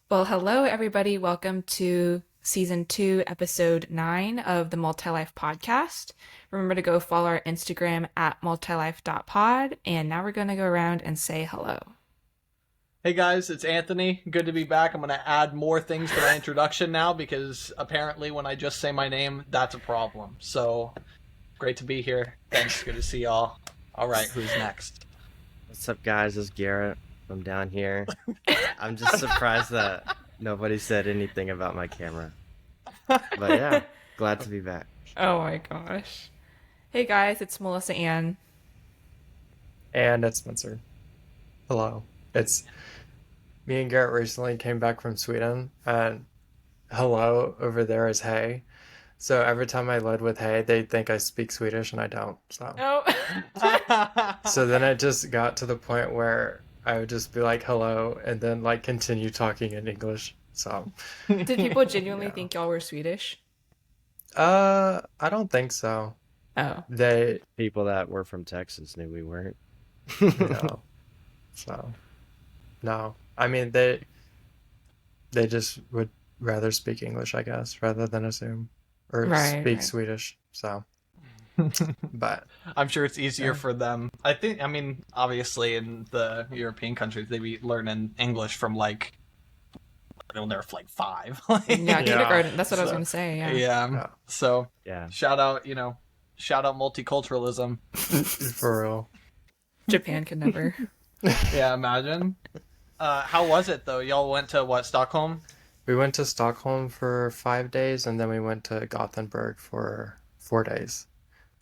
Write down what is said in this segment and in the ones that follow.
Well, hello, everybody. Welcome to season 2, episode 9 of the Multilife podcast. Remember to go follow our Instagram at multilife.pod. And now we're going to go around and say hello. Hey guys, it's Anthony. Good to be back. I'm going to add more things to my introduction now because apparently when I just say my name, that's a problem. So, great to be here. Thanks. Good to see y'all. All right, who's next? What's up, guys? It's Garrett from down here. I'm just surprised that nobody said anything about my camera. But yeah, glad to be back. Oh my gosh. Hey guys, it's Melissa Ann. And it's Spencer. Hello. It's me and Garrett recently came back from Sweden, and hello over there is hey. So every time I lead with hey, they think I speak Swedish, and I don't. So so then it just got to the point where I would just be like hello, and then like continue talking in English. So Did people genuinely think y'all were Swedish? I don't think so. Oh. They People that were from Texas knew we weren't. no. So no. I mean they just would rather speak English, I guess, rather than assume or speak Swedish. So but I'm sure it's easier for them. I mean, obviously in the European countries, they be learning English from like, when they're like 5. Yeah, kindergarten. That's what I was going to say. Yeah. Yeah. So, Yeah. shout out multiculturalism. for real. Japan could never. Yeah, imagine. How was it though? Y'all went to what, Stockholm? We went to Stockholm for 5 days, and then we went to Gothenburg for 4 days.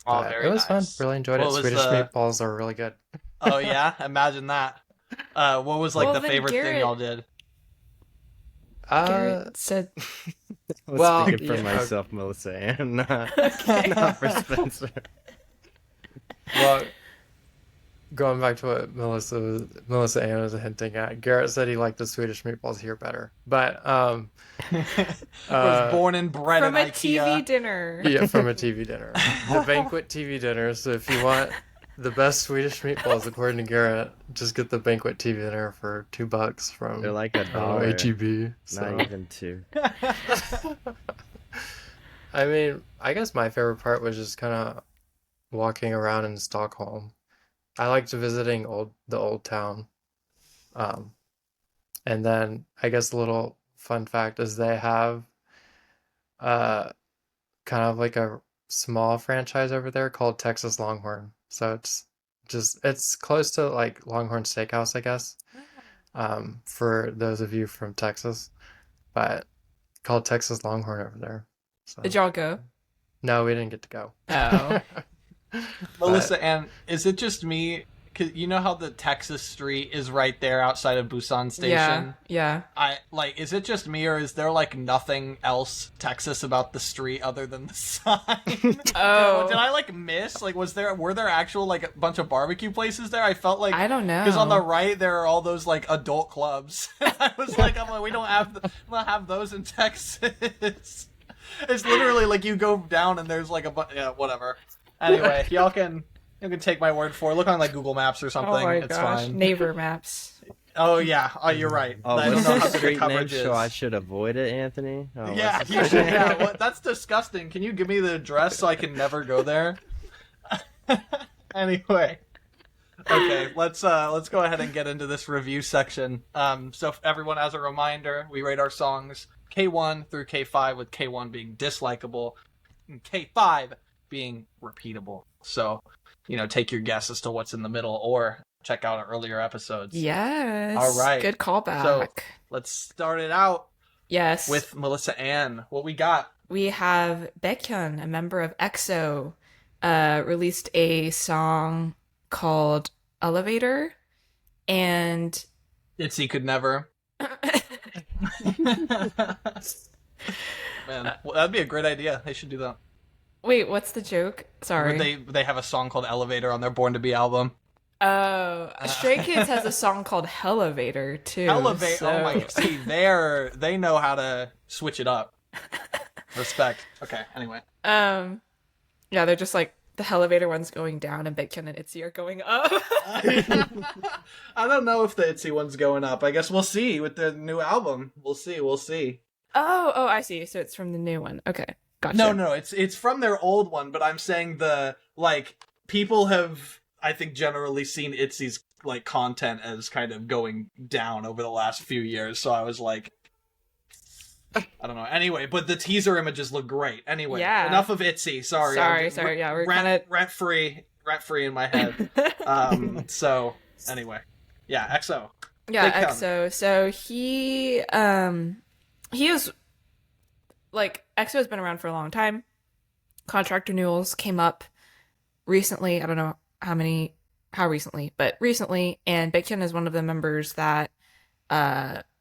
Oh, But very it was nice. fun. Really enjoyed What it. was Swedish the- meatballs are really good. Oh yeah, imagine that. What was like Well, the then favorite thing Garrett- y'all did? Garrett said, Well, Speaking for yeah, myself, Melissa, and not for Spencer. well, going back to what Melissa Ann was hinting at, Garrett said he liked the Swedish meatballs here better. But Was born and bred from in a IKEA. TV dinner. yeah, from a TV dinner, the banquet TV dinner. So if you want the best Swedish meatballs, according to Garrett, just get the banquet TV dinner for $2 from They're like $1. HEB. So. Not even 2. I mean, I guess my favorite part was just kind of walking around in Stockholm. I liked visiting the old town. And then I guess a little fun fact is they have kind of like a small franchise over there called Texas Longhorn. So it's close to like Longhorn Steakhouse, I guess. For those of you from Texas, but called Texas Longhorn over there. So. Did y'all go? No, we didn't get to go. Oh. Melissa, and is it just me? Cause you know how the Texas street is right there outside of Busan Station. Yeah. Is it just me, or is there like nothing else Texas about the street other than the sign? Oh. Did I like miss? Like, were there actual like a bunch of barbecue places there? I felt like I don't know. because on the right there are all those like adult clubs. I'm like, we don't have those in Texas. It's literally like you go down and there's like whatever. Anyway, y'all can take my word for it. Look on like Google Maps or something. Oh my It's gosh. fine. Neighbor maps. Oh yeah. Oh, you're right. Oh, I don't what's know the how good the street name? coverage is. So I should avoid it, Anthony? Oh, Yeah, what's the you street should. name? Yeah, that's disgusting. Can you give me the address so I can never go there? Anyway, okay, let's go ahead and get into this review section. So if everyone, as a reminder, we rate our songs K1 through K5, with K1 being dislikable and K5 being repeatable. So, take your guess as to what's in the middle, or check out our earlier episodes. Yes. All right. Good callback. So let's start it out yes. with Melissa Ann. What we got? We have BAEKHYUN, a member of EXO, released a song called Elevator, and Itzy Could Never. Man, well, that'd be a great idea. They should do that. wait, what's the joke? Sorry. They have a song called Elevator on their Born to Be album. Oh, Stray Kids has a song called Hellevator too. Elevate. so- Oh my. See, they know how to switch it up. Respect. Okay. Anyway. Yeah, they're just like the elevator one's going down and BAEKHYUN and ITZY are going up. I don't know if the ITZY one's going up. I guess we'll see with the new album. We'll see. Oh, I see. So it's from the new one. Okay, gotcha. No, it's from their old one, but I'm saying people have, I think, generally seen ITZY's like content as kind of going down over the last few years. So I was like, I don't know. Anyway, but the teaser images look great. Anyway, Yeah. Enough of ITZY. Sorry. Yeah, we're kind of rent free in my head. So anyway, yeah, EXO. yeah, BAEKHYUN. EXO. So he is like EXO has been around for a long time. Contract renewals came up recently. I don't know how recently, but recently, and BAEKHYUN is one of the members that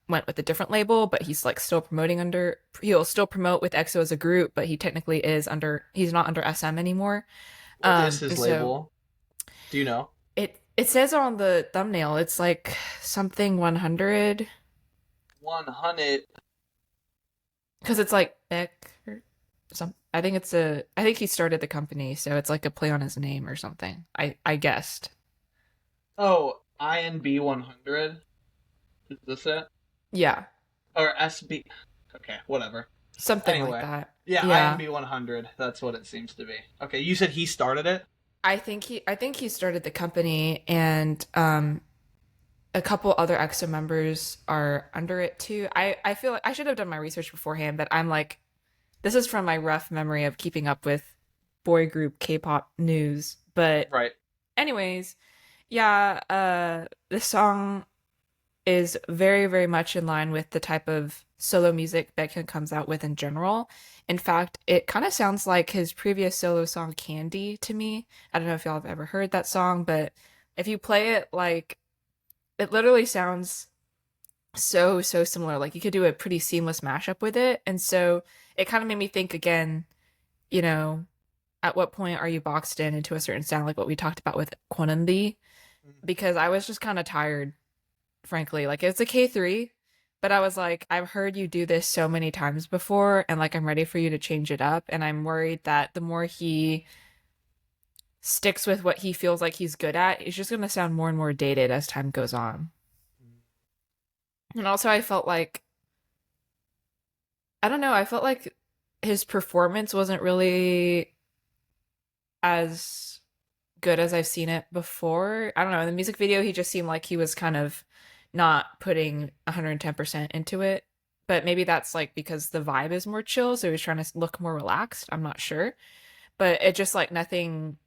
went with a different label, but he's like still promoting under. He'll still promote with EXO as a group, but he technically is under. He's not under SM anymore. What is his so label? Do you know? It says on the thumbnail. It's like something 100 100. because it's like Beck or some. I think he started the company, so it's like a play on his name or something. I guessed. Oh, INB 100. Is this it? Yeah, Or SB? Okay, whatever. something Anyway. like that. Yeah, Yeah. INB 100. That's what it seems to be. Okay, you said he started it. I think he started the company, and a couple other EXO members are under it too. I feel like I should have done my research beforehand, but I'm like, this is from my rough memory of keeping up with boy group K-pop news. But Right. anyways, yeah, this song is very, very much in line with the type of solo music BAEKHYUN comes out with in general. In fact, it kind of sounds like his previous solo song Candy to me. I don't know if y'all have ever heard that song, but if you play it, like, it literally sounds so similar. Like, you could do a pretty seamless mashup with it. And so it kind of made me think again, you know, at what point are you boxed into a certain sound, like what we talked about with Kwonunbi? Because I was just kind of tired, frankly. Like, it's a K3, but I was like, I've heard you do this so many times before, and like, I'm ready for you to change it up. And I'm worried that the more he sticks with what he feels like he's good at, it's just going to sound more and more dated as time goes on. And also, I felt like, I don't know, I felt like his performance wasn't really as good as I've seen it before. I don't know. In the music video, he just seemed like he was kind of not putting 110% into it. But maybe that's like because the vibe is more chill, so he was trying to look more relaxed. I'm not sure. But it just like nothing.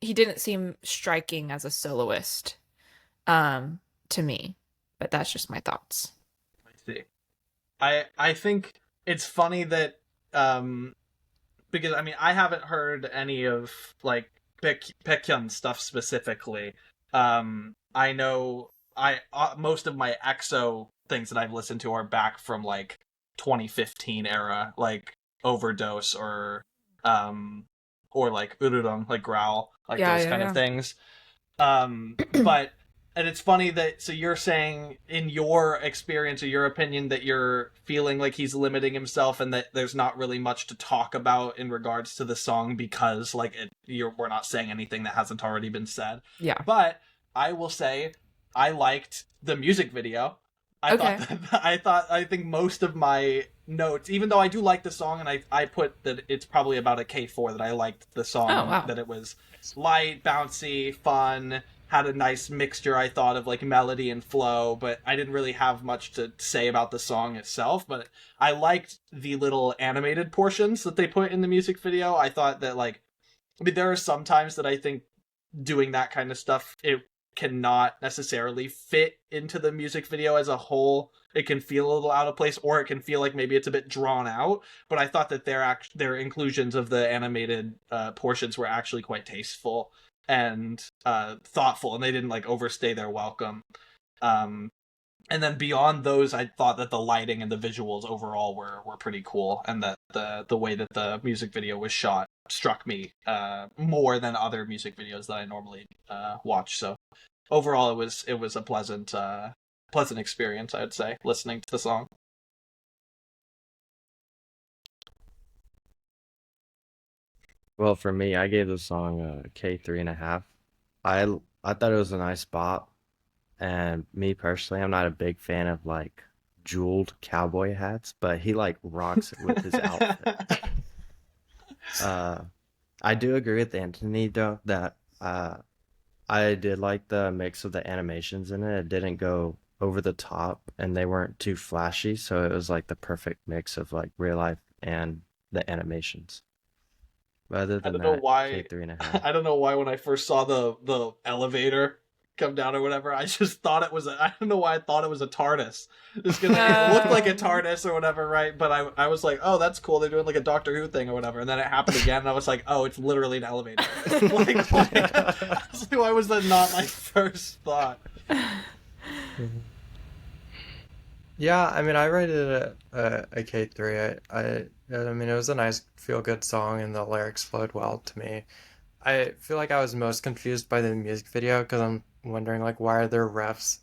He didn't seem striking as a soloist to me. But that's just my thoughts. I see. I think it's funny that because I mean I haven't heard any of like BAEKHYUN stuff specifically. I know most of my EXO things that I've listened to are back from like 2015 era, like Overdose or like Ururong, like Growl, like those kind of things. But and it's funny that, so you're saying in your experience or your opinion that you're feeling like he's limiting himself and that there's not really much to talk about in regards to the song because like we're not saying anything that hasn't already been said. Yeah. But I will say I liked the music video. I think most of my notes, even though I do like the song and I put that it's probably about a K4 that I liked the song, that it was light, bouncy, fun, had a nice mixture, I thought, of like melody and flow, but I didn't really have much to say about the song itself. But I liked the little animated portions that they put in the music video. I thought that like, I mean, there are some times that I think doing that kind of stuff, it cannot necessarily fit into the music video as a whole. It can feel a little out of place, or it can feel like maybe it's a bit drawn out. But I thought that their inclusions of the animated portions were actually quite tasteful and thoughtful, and they didn't like overstay their welcome. And then beyond those, I thought that the lighting and the visuals overall were pretty cool, and that the way that the music video was shot struck me more than other music videos that I normally watch. So overall, it was a pleasant experience, I'd say, listening to the song. Well, for me, I gave the song a K 3.5. I thought it was a nice bop, and me personally, I'm not a big fan of like jeweled cowboy hats, but he like rocks it with his outfit. Uh, I do agree with Anthony though that I did like the mix of the animations in it. It didn't go over the top, and they weren't too flashy, so it was like the perfect mix of like real life and the animations. But other I than don't know that, K why. 3.5. I don't know why when I first saw the elevator come down or whatever, I just thought it was. I don't know why I thought it was a TARDIS. Just because it looked like a Um, TARDIS or whatever, right? But I was like, oh, that's cool. They're doing like a Doctor Who thing or whatever. And then it happened again, and I was like, oh, it's literally an elevator. Like, why, I was like, why was that not my first thought? Yeah, I mean, I rated it a K3. I mean, it was a nice feel-good song, and the lyrics flowed well to me. I feel like I was most confused by the music video because I'm wondering like why are there refs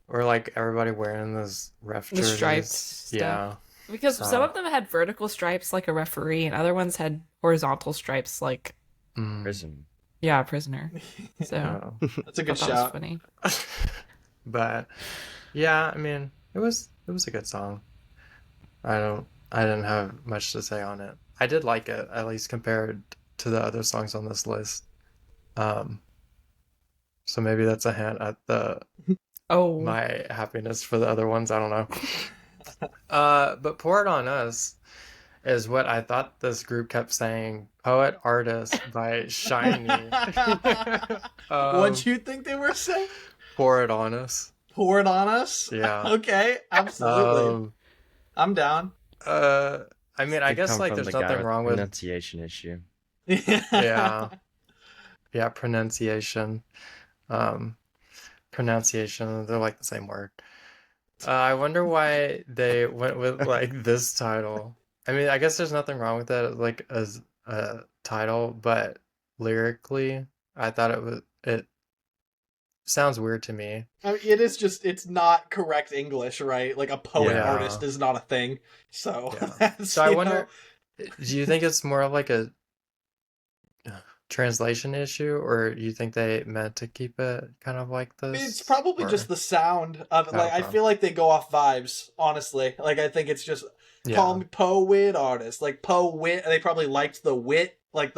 or like everybody wearing those ref the striped jerseys? stuff. Yeah. Because some So, of them had vertical stripes like a referee, and other ones had horizontal stripes like, mm, Prison. yeah, a prisoner. So yeah. That's a I good thought that was shout. funny. But yeah, I mean, it was a good song. I didn't have much to say on it. I did like it, at least compared to the other songs on this list. Um, so maybe that's a hint at the Oh, my happiness for the other ones. I don't know. But Pour It On Us is what I thought this group kept saying. Poet Artist by SHINee. What'd um, you think they were saying? Pour It On Us. Pour it on us? Yeah. Okay, absolutely. Um, I'm down. uh, I mean, I Could guess come like from there's the guy nothing with the wrong with, pronunciation issue. yeah, yeah, pronunciation. Um, pronunciation, they're like the same word. I wonder why they went with like this title. I mean, I guess there's nothing wrong with it like as a title, but lyrically, I thought it sounds weird to me. I mean, it is just, it's not correct English, right? Like a poet Yeah, artist is not a thing. So yeah. that's, So I you know, wonder, do you think it's more of like a translation issue, or you think they meant to keep it kind of like I mean, it's this? probably just Or the sound of it. Like, I okay, feel like they go off vibes, honestly. Like, I think it's just, call yeah, me poet artist. Like, poet, they probably liked the wit, like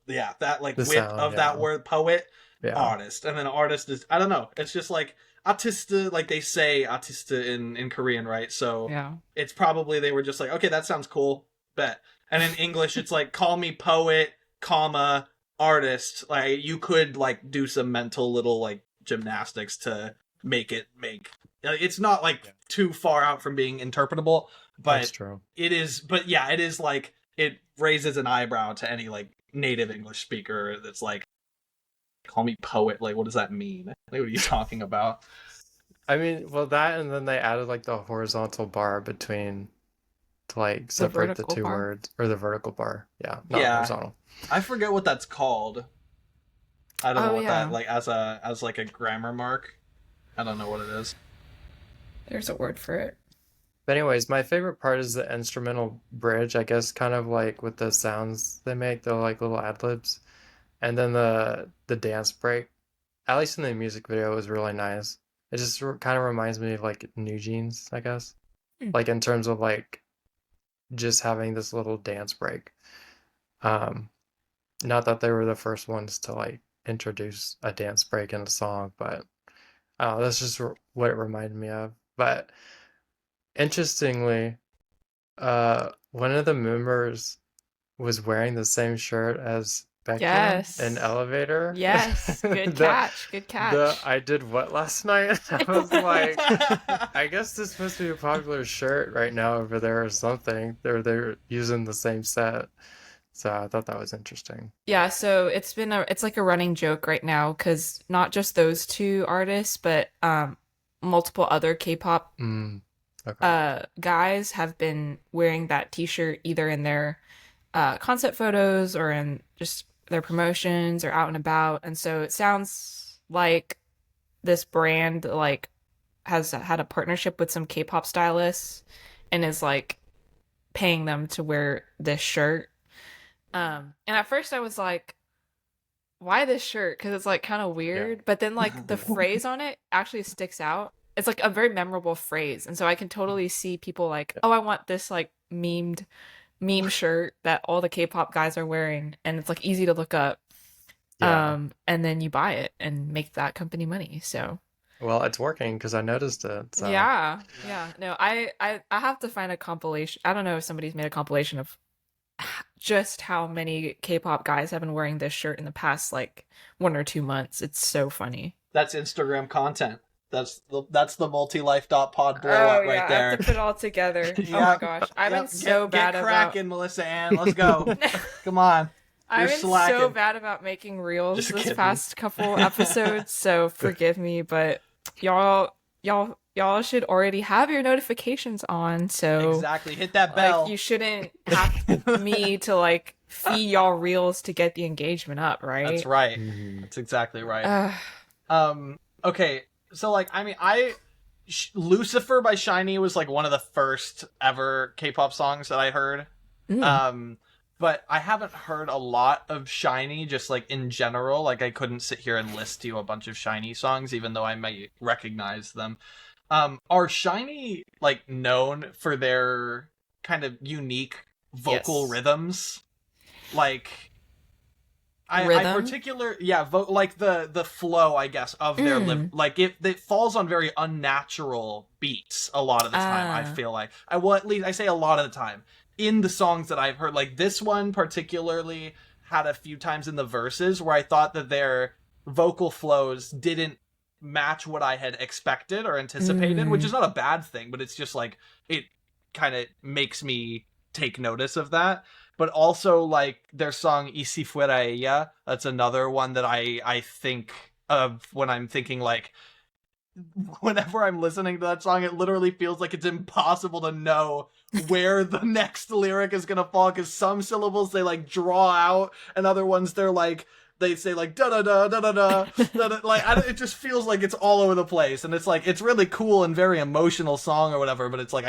yeah, that, like, the wit sound, of that yeah, word, poet, yeah, artist. And then artist is, I don't know. It's just like, artista, like they say artista in Korean, right? So yeah. it's probably they were just like, okay, that sounds cool, bet. And in English, it's like, call me poet, comma, artist. Like, you could, like, do some mental little, like, gymnastics to make it make. It's not, like, yeah. too far out from being interpretable, That's but true. it is, but yeah, it is, like, it raises an eyebrow to any, like, native English speaker that's like, call me poet. Like, what does that mean? Like, what are you talking about? I mean, well, that and then they added like the horizontal bar between to like The separate the vertical two bar. words, or the vertical bar. Yeah, not Yeah, horizontal. I forget what that's called. I don't know Oh what that, yeah. like, as like a grammar mark. I don't know what it is. There's a word for it. But anyways, my favorite part is the instrumental bridge, I guess, kind of like with the sounds they make, they're like little ad libs. And then the dance break, at least in the music video, was really nice. It just kind of reminds me of like New Jeans, I guess. Hmm. Like in terms of like just having this little dance break. Um, Not that they were the first ones to like introduce a dance break in a song, but that's just what it reminded me of. But interestingly, one of the members was wearing the same shirt as BAEKHYUN in Yes. Elevator. Yes. Good The catch. Good the catch. I did what last night? I was like, I guess this must be a popular shirt right now over there or something. They're using the same set. So I thought that was interesting. Yeah, so it's like a running joke right now because not just those two artists, but multiple other K-pop Mm, okay. guys have been wearing that t-shirt either in their concept photos or in just their promotions or out and about. And so it sounds like this brand like has had a partnership with some K-pop stylists and is like paying them to wear this shirt. And at first I was like, why this shirt? Because it's like kind of Yeah. weird. But then like the phrase on it actually sticks out. It's like a very memorable phrase. And so I can totally see people like, oh, I want this like meme shirt that all the K-pop guys are wearing, and it's like easy to look up. Yeah. And then you buy it and make that company money. So Well, it's working because I noticed it. So yeah, yeah. No, I have to find a compilation. I don't know if somebody's made a compilation of just how many K-pop guys have been wearing this shirt in the past like 1 or 2 months. It's so funny. That's Instagram content. That's the multilife.pod blow Oh up yeah, right I have there. to put it all together. Oh my Yep. gosh, I've been Yep. so bad Get about. cracking, Melissa Ann. Let's go. Come on. I've You're been so slacking. bad about making reels Just this kidding. past couple episodes, so forgive me, but y'all should already have your notifications on, so Exactly. Hit that bell. like you shouldn't have me to like feed y'all reels to get the engagement up, right? That's right. Mhm. That's exactly right. Okay. So like, I mean, Lucifer by SHINee was like one of the first ever K-pop songs that I heard. But I haven't heard a lot of SHINee, just like in general. Like I couldn't sit here and list you a bunch of SHINee songs, even though I might recognize them. Are SHINee like known for their kind of unique vocal Yes. rhythms? Like I Rhythm? particular like the flow, I guess, of their like it falls on very unnatural beats a lot of the time. I Ah. feel like well, at least I say a lot of the time in the songs that I've heard. Like this one particularly had a few times in the verses where I thought that their vocal flows didn't match what I had expected or anticipated, which is not a bad thing, but it's just like it kind of makes me take notice of that. But also like their song Y Si Fuera Ella, that's another one that I think of when I'm thinking like whenever I'm listening to that song, it literally feels like it's impossible to know where the next lyric is gonna fall, because some syllables they like draw out and other ones they're like they say like da da da da da da, like it just feels like it's all over the place, and it's like it's really cool and very emotional song or whatever, but it's like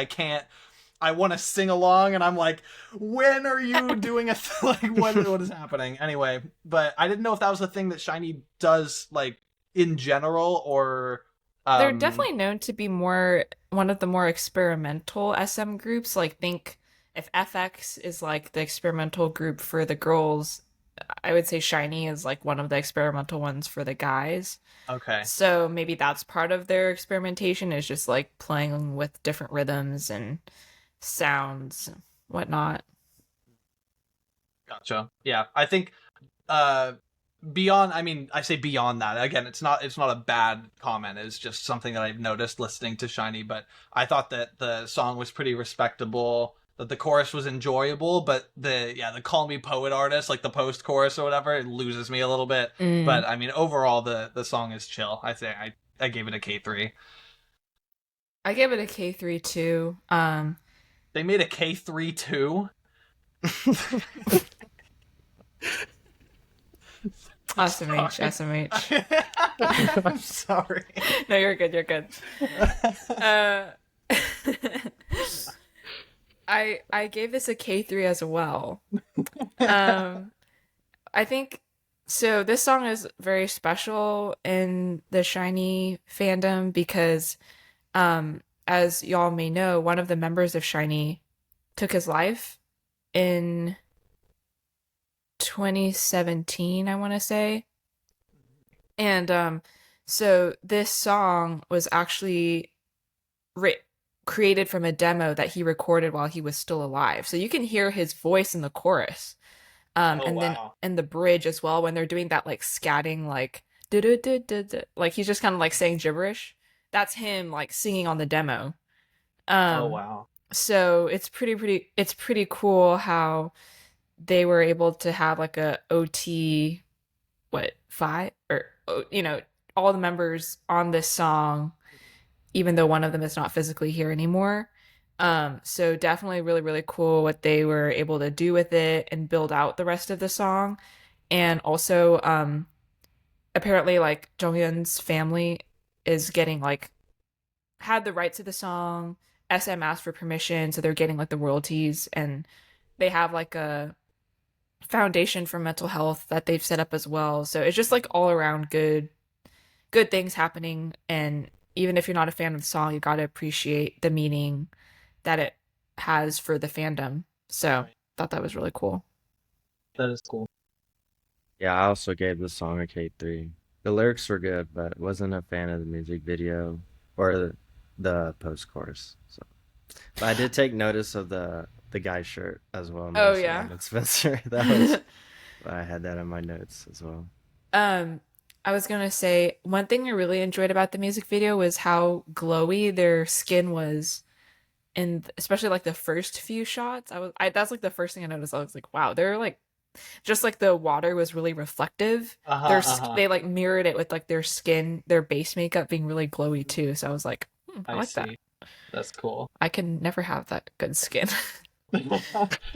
I want to sing along, and I'm like, when are you doing a like what is happening anyway? But I didn't know if that was a thing that SHINee does like in general, or They're definitely known to be more one of the more experimental SM groups. Like think if FX is like the experimental group for the girls, I would say SHINee is like one of the experimental ones for the guys. okay. So maybe that's part of their experimentation is just like playing with different rhythms and sounds, whatnot. Gotcha. Yeah, I think beyond, I mean, I say beyond that, again, it's not a bad comment, it's just something that I've noticed listening to SHINee, but I thought that the song was pretty respectable, that the chorus was enjoyable, but the Call Me Poet artist, like the post chorus or whatever, it loses me a little bit. But I mean, overall the song is chill. I say I gave it a K3. I give it a K3 too. They made a K3 too. SMH, SMH. I'm sorry. No, you're good, you're good. I gave this a K3 as well. I think so this song is very special in the SHINee fandom because as y'all may know, one of the members of SHINee took his life in 2017, I want to say. And so this song was actually created from a demo that he recorded while he was still alive. So you can hear his voice in the chorus. And then Wow. in the bridge as well when they're doing that like scatting like like he's just kind of like saying gibberish. That's him like singing on the demo. Oh wow. So it's pretty cool how they were able to have like a OT five or all the members on this song even though one of them is not physically here anymore. So definitely really cool what they were able to do with it and build out the rest of the song. And also apparently like Jonghyun's family is getting like had the rights to the song. SM asked for permission, so they're getting like the royalties, and they have like a foundation for mental health that they've set up as well. So it's just like all around good things happening, and even if you're not a fan of the song, you got to appreciate the meaning that it has for the fandom. So thought that was really cool. That is cool. Yeah, I also gave the song a K3. The lyrics were good, but wasn't a fan of the music video or the post chorus. So, but I did take notice of the guy's shirt as well. Oh, Mason yeah. and Spencer. That was I had that in my notes as well. I was gonna say one thing I really enjoyed about the music video was how glowy their skin was, and especially like the first few shots. That's like the first thing I noticed. I was like, wow, they're like, just like the water was really reflective. They like mirrored it with like their skin, their base makeup being really glowy too. So I was like, I like that. That's cool. I can never have that good skin.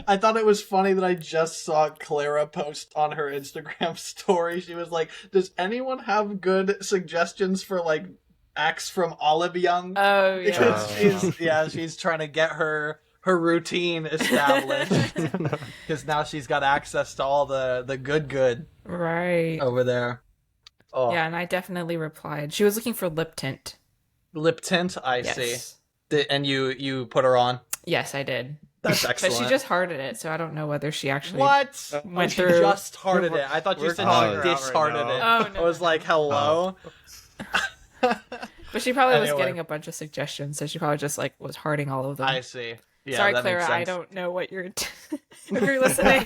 I thought it was funny that I just saw Clara post on her Instagram story. She was like, "Does anyone have good suggestions for like acts from Olive Young?" Oh yeah, Because she's trying to get her routine established because now she's got access to all the good right over there. Oh. Yeah, and I definitely replied. She was looking for lip tint. Lip tint, I see. And you put her on? Yes, I did. That's excellent. But she just hearted it, so I don't know whether she actually went through. She just hearted it. I thought you said she dishearted it. Oh, no. I was like, hello? Oh. But she probably was getting a bunch of suggestions, so she probably just like was hearting all of them. I see. Yeah, sorry, Clara, I don't know what you're if you're listening.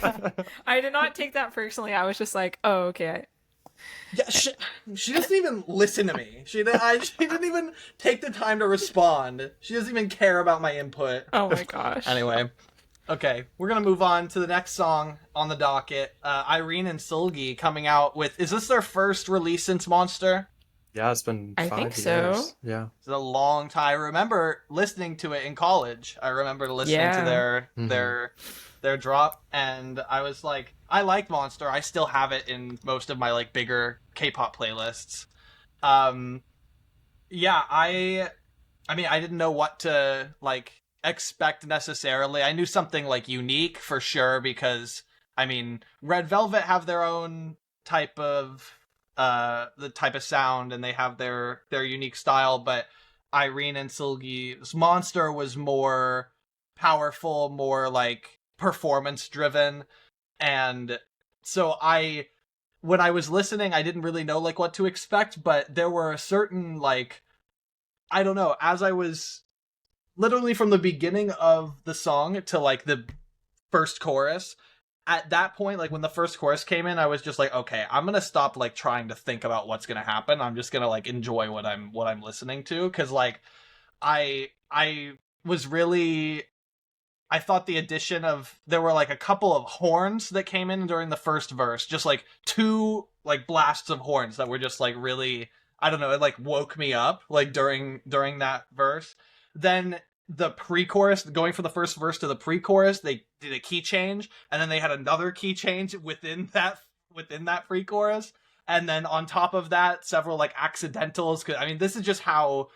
I did not take that personally. I was just like, oh, okay. Yeah, she doesn't even listen to me. She didn't even take the time to respond. She doesn't even care about my input. Oh my gosh. Anyway, okay, we're gonna move on to the next song on the docket. IRENE and SEULGI coming out with. Is this their first release since Monster? Yeah, it's been 5 years. I think so. Yeah, it's a long time. I remember listening to it in college. I remember listening to their drop, and I was like, I like Monster. I still have it in most of my like bigger K-pop playlists. Yeah, I mean, I didn't know what to like expect necessarily. I knew something like unique for sure because I mean, Red Velvet have their own type of the type of sound, and they have their unique style, but IRENE and SEULGI's Monster was more powerful, more like performance driven. And so when I was listening, I didn't really know like what to expect, but there were a certain like, I don't know, as I was literally from the beginning of the song to like the first chorus, at that point, like when the first chorus came in, I was just like, okay, I'm gonna stop like trying to think about what's gonna happen. I'm just gonna like enjoy what I'm listening to, because like I was really, I thought the addition of, there were like a couple of horns that came in during the first verse, just like 2 like blasts of horns that were just like really, I don't know, it like woke me up like during that verse. Then the pre-chorus, going from the first verse to the pre-chorus, they did a key change, and then they had another key change within that pre-chorus, and then on top of that, several like accidentals. I mean, this is just how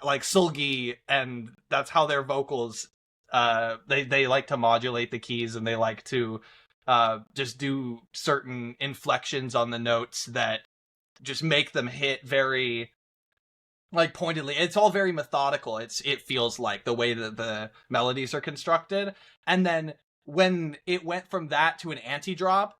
like SEULGI, and that's how their vocals. They like to modulate the keys, and they like to just do certain inflections on the notes that just make them hit very like pointedly. It's all very methodical. It feels like the way that the melodies are constructed. And then when it went from that to an anti-drop,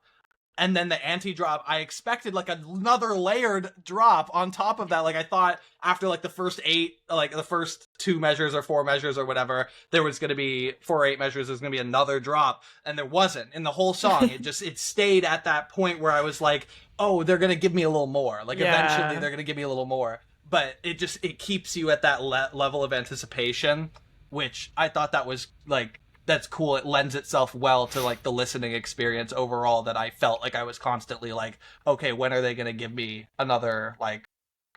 and then the anti-drop, I expected like another layered drop on top of that. Like I thought after like the first 8, like the first 2 measures or 4 measures or whatever, there was going to be 4 or 8 measures. There's going to be another drop, and there wasn't in the whole song. It stayed at that point where I was like, oh, they're going to give me a little more. Like eventually they're going to give me a little more. But it keeps you at that level of anticipation, which I thought that was like, that's cool. It lends itself well to like the listening experience overall, that I felt like I was constantly like, okay, when are they going to give me another, like,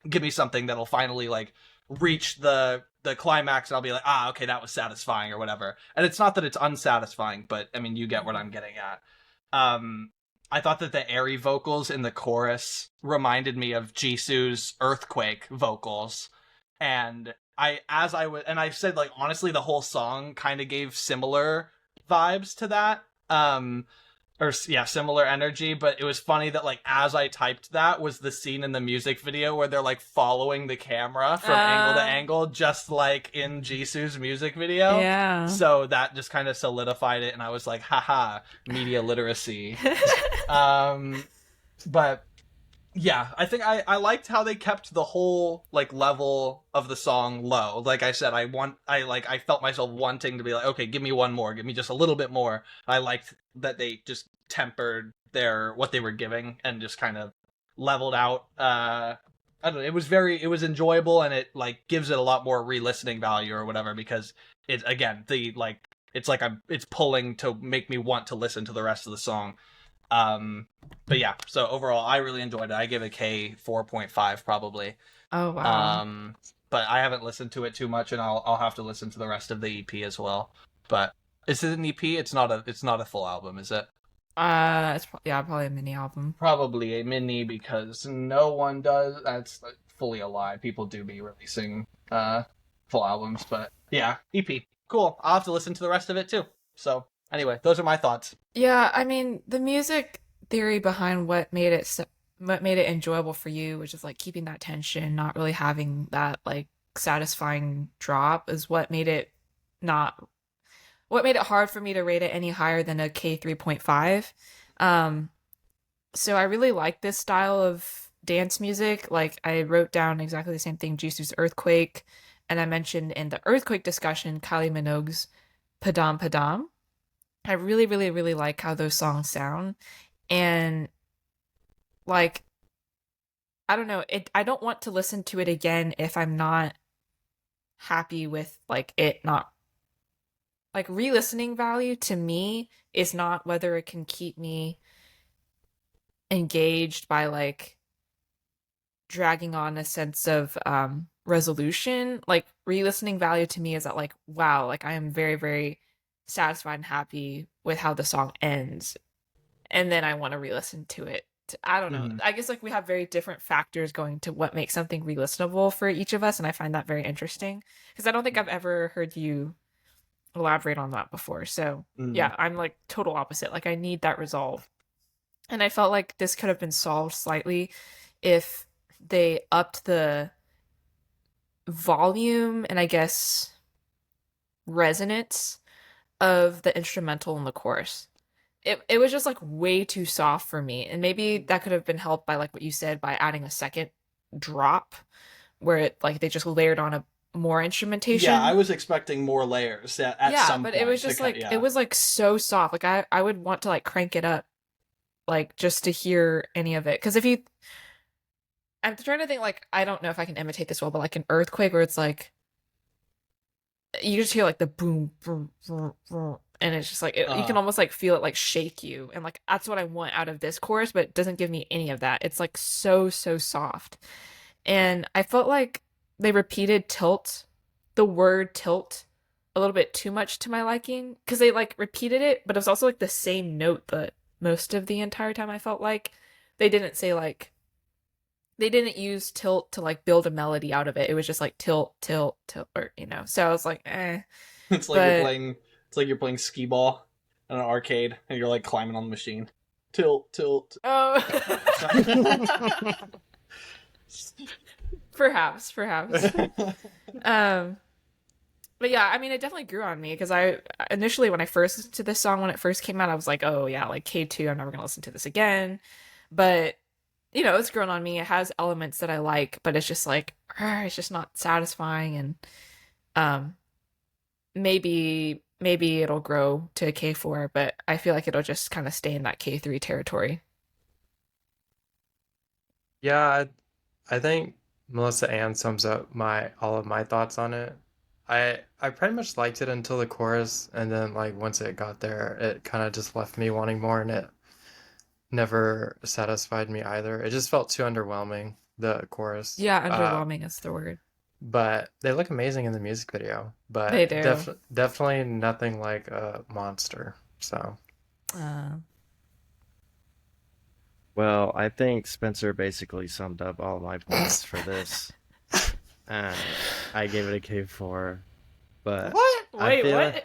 give me something that'll finally like reach the climax, and I'll be like, okay, that was satisfying or whatever. And it's not that it's unsatisfying, but I mean, you get what I'm getting at. I thought that the airy vocals in the chorus reminded me of Jisoo's Earthquake vocals. And I said, like, honestly, the whole song kind of gave similar vibes to that. or yeah, similar energy. But it was funny that like as I typed that was the scene in the music video where they're like following the camera from angle to angle, just like in Jisoo's music video. Yeah. So that just kind of solidified it, and I was like, haha, media literacy. But yeah, I think I liked how they kept the whole like level of the song low. Like I said, I felt myself wanting to be like, okay, give me one more, give me just a little bit more. I liked that they just tempered what they were giving and just kind of leveled out. I don't know. It was enjoyable, and it like gives it a lot more re-listening value or whatever, because it's again it's pulling to make me want to listen to the rest of the song. But yeah, so overall I really enjoyed it. I give it K 4.5 probably. Oh wow. But I haven't listened to it too much, and I'll have to listen to the rest of the EP as well. But is it an EP? It's not a full album, is it? Probably a mini album. Probably a mini, because no one does. That's fully a lie. People do be releasing full albums, but yeah, EP. Cool. I'll have to listen to the rest of it too. So anyway, those are my thoughts. Yeah, I mean, the music theory behind what made it enjoyable for you, which is like keeping that tension, not really having that like satisfying drop, is what made it hard for me to rate it any higher than a K 3.5. So I really like this style of dance music. Like I wrote down exactly the same thing, Jisoo's Earthquake, and I mentioned in the Earthquake discussion Kylie Minogue's Padam Padam. I really, really, really like how those songs sound. And like, I don't know, I don't want to listen to it again if I'm not happy with like it not like re-listening value to me is not whether it can keep me engaged by like dragging on a sense of resolution. Like re-listening value to me is that like, wow, like I am very, very satisfied and happy with how the song ends, and then I want to re-listen to it. I don't know. I guess like we have very different factors going to what makes something re-listenable for each of us, and I find that very interesting because I don't think I've ever heard you elaborate on that before. So yeah, I'm like total opposite. Like I need that resolve, and I felt like this could have been solved slightly if they upped the volume and I guess resonance of the instrumental in the chorus. It was just like way too soft for me, and maybe that could have been helped by like what you said, by adding a second drop where it like they just layered on a more instrumentation. Yeah, I was expecting more layers at some point. But it was just like it was like so soft. Like I would want to like crank it up like just to hear any of it, because I'm trying to think, like I don't know if I can imitate this well, but like an Earthquake where it's like you just hear like the boom, boom, boom, boom, and it's just like you can almost like feel it like shake you, and like that's what I want out of this chorus, but it doesn't give me any of that. It's like so soft, and I felt like they repeated the word tilt a little bit too much to my liking, because they like repeated it, but it was also like the same note but most of the entire time. I felt like they didn't say like they didn't use tilt to like build a melody out of it. It was just like tilt, tilt, tilt, or so I was like, eh. It's like you're playing skee ball in an arcade and you're like climbing on the machine. Tilt, tilt. Oh. Perhaps. But yeah, I mean, it definitely grew on me, because I initially, when I first listened to this song, when it first came out, I was like, oh yeah, like K2, I'm never gonna listen to this again. But you know, it's grown on me. It has elements that I like, but it's just like it's just not satisfying, and maybe it'll grow to a K4, but I feel like it'll just kind of stay in that K3 territory. Yeah, I think Melissa Ann sums up all of my thoughts on it. I pretty much liked it until the chorus, and then like once it got there, it kind of just left me wanting more, and it never satisfied me either. It just felt too underwhelming, the chorus. Yeah, underwhelming is the word. But they look amazing in the music video. But they do. Definitely nothing like a Monster. So. Well, I think Spencer basically summed up all my points for this. And I gave it a K4. But what? Wait, what?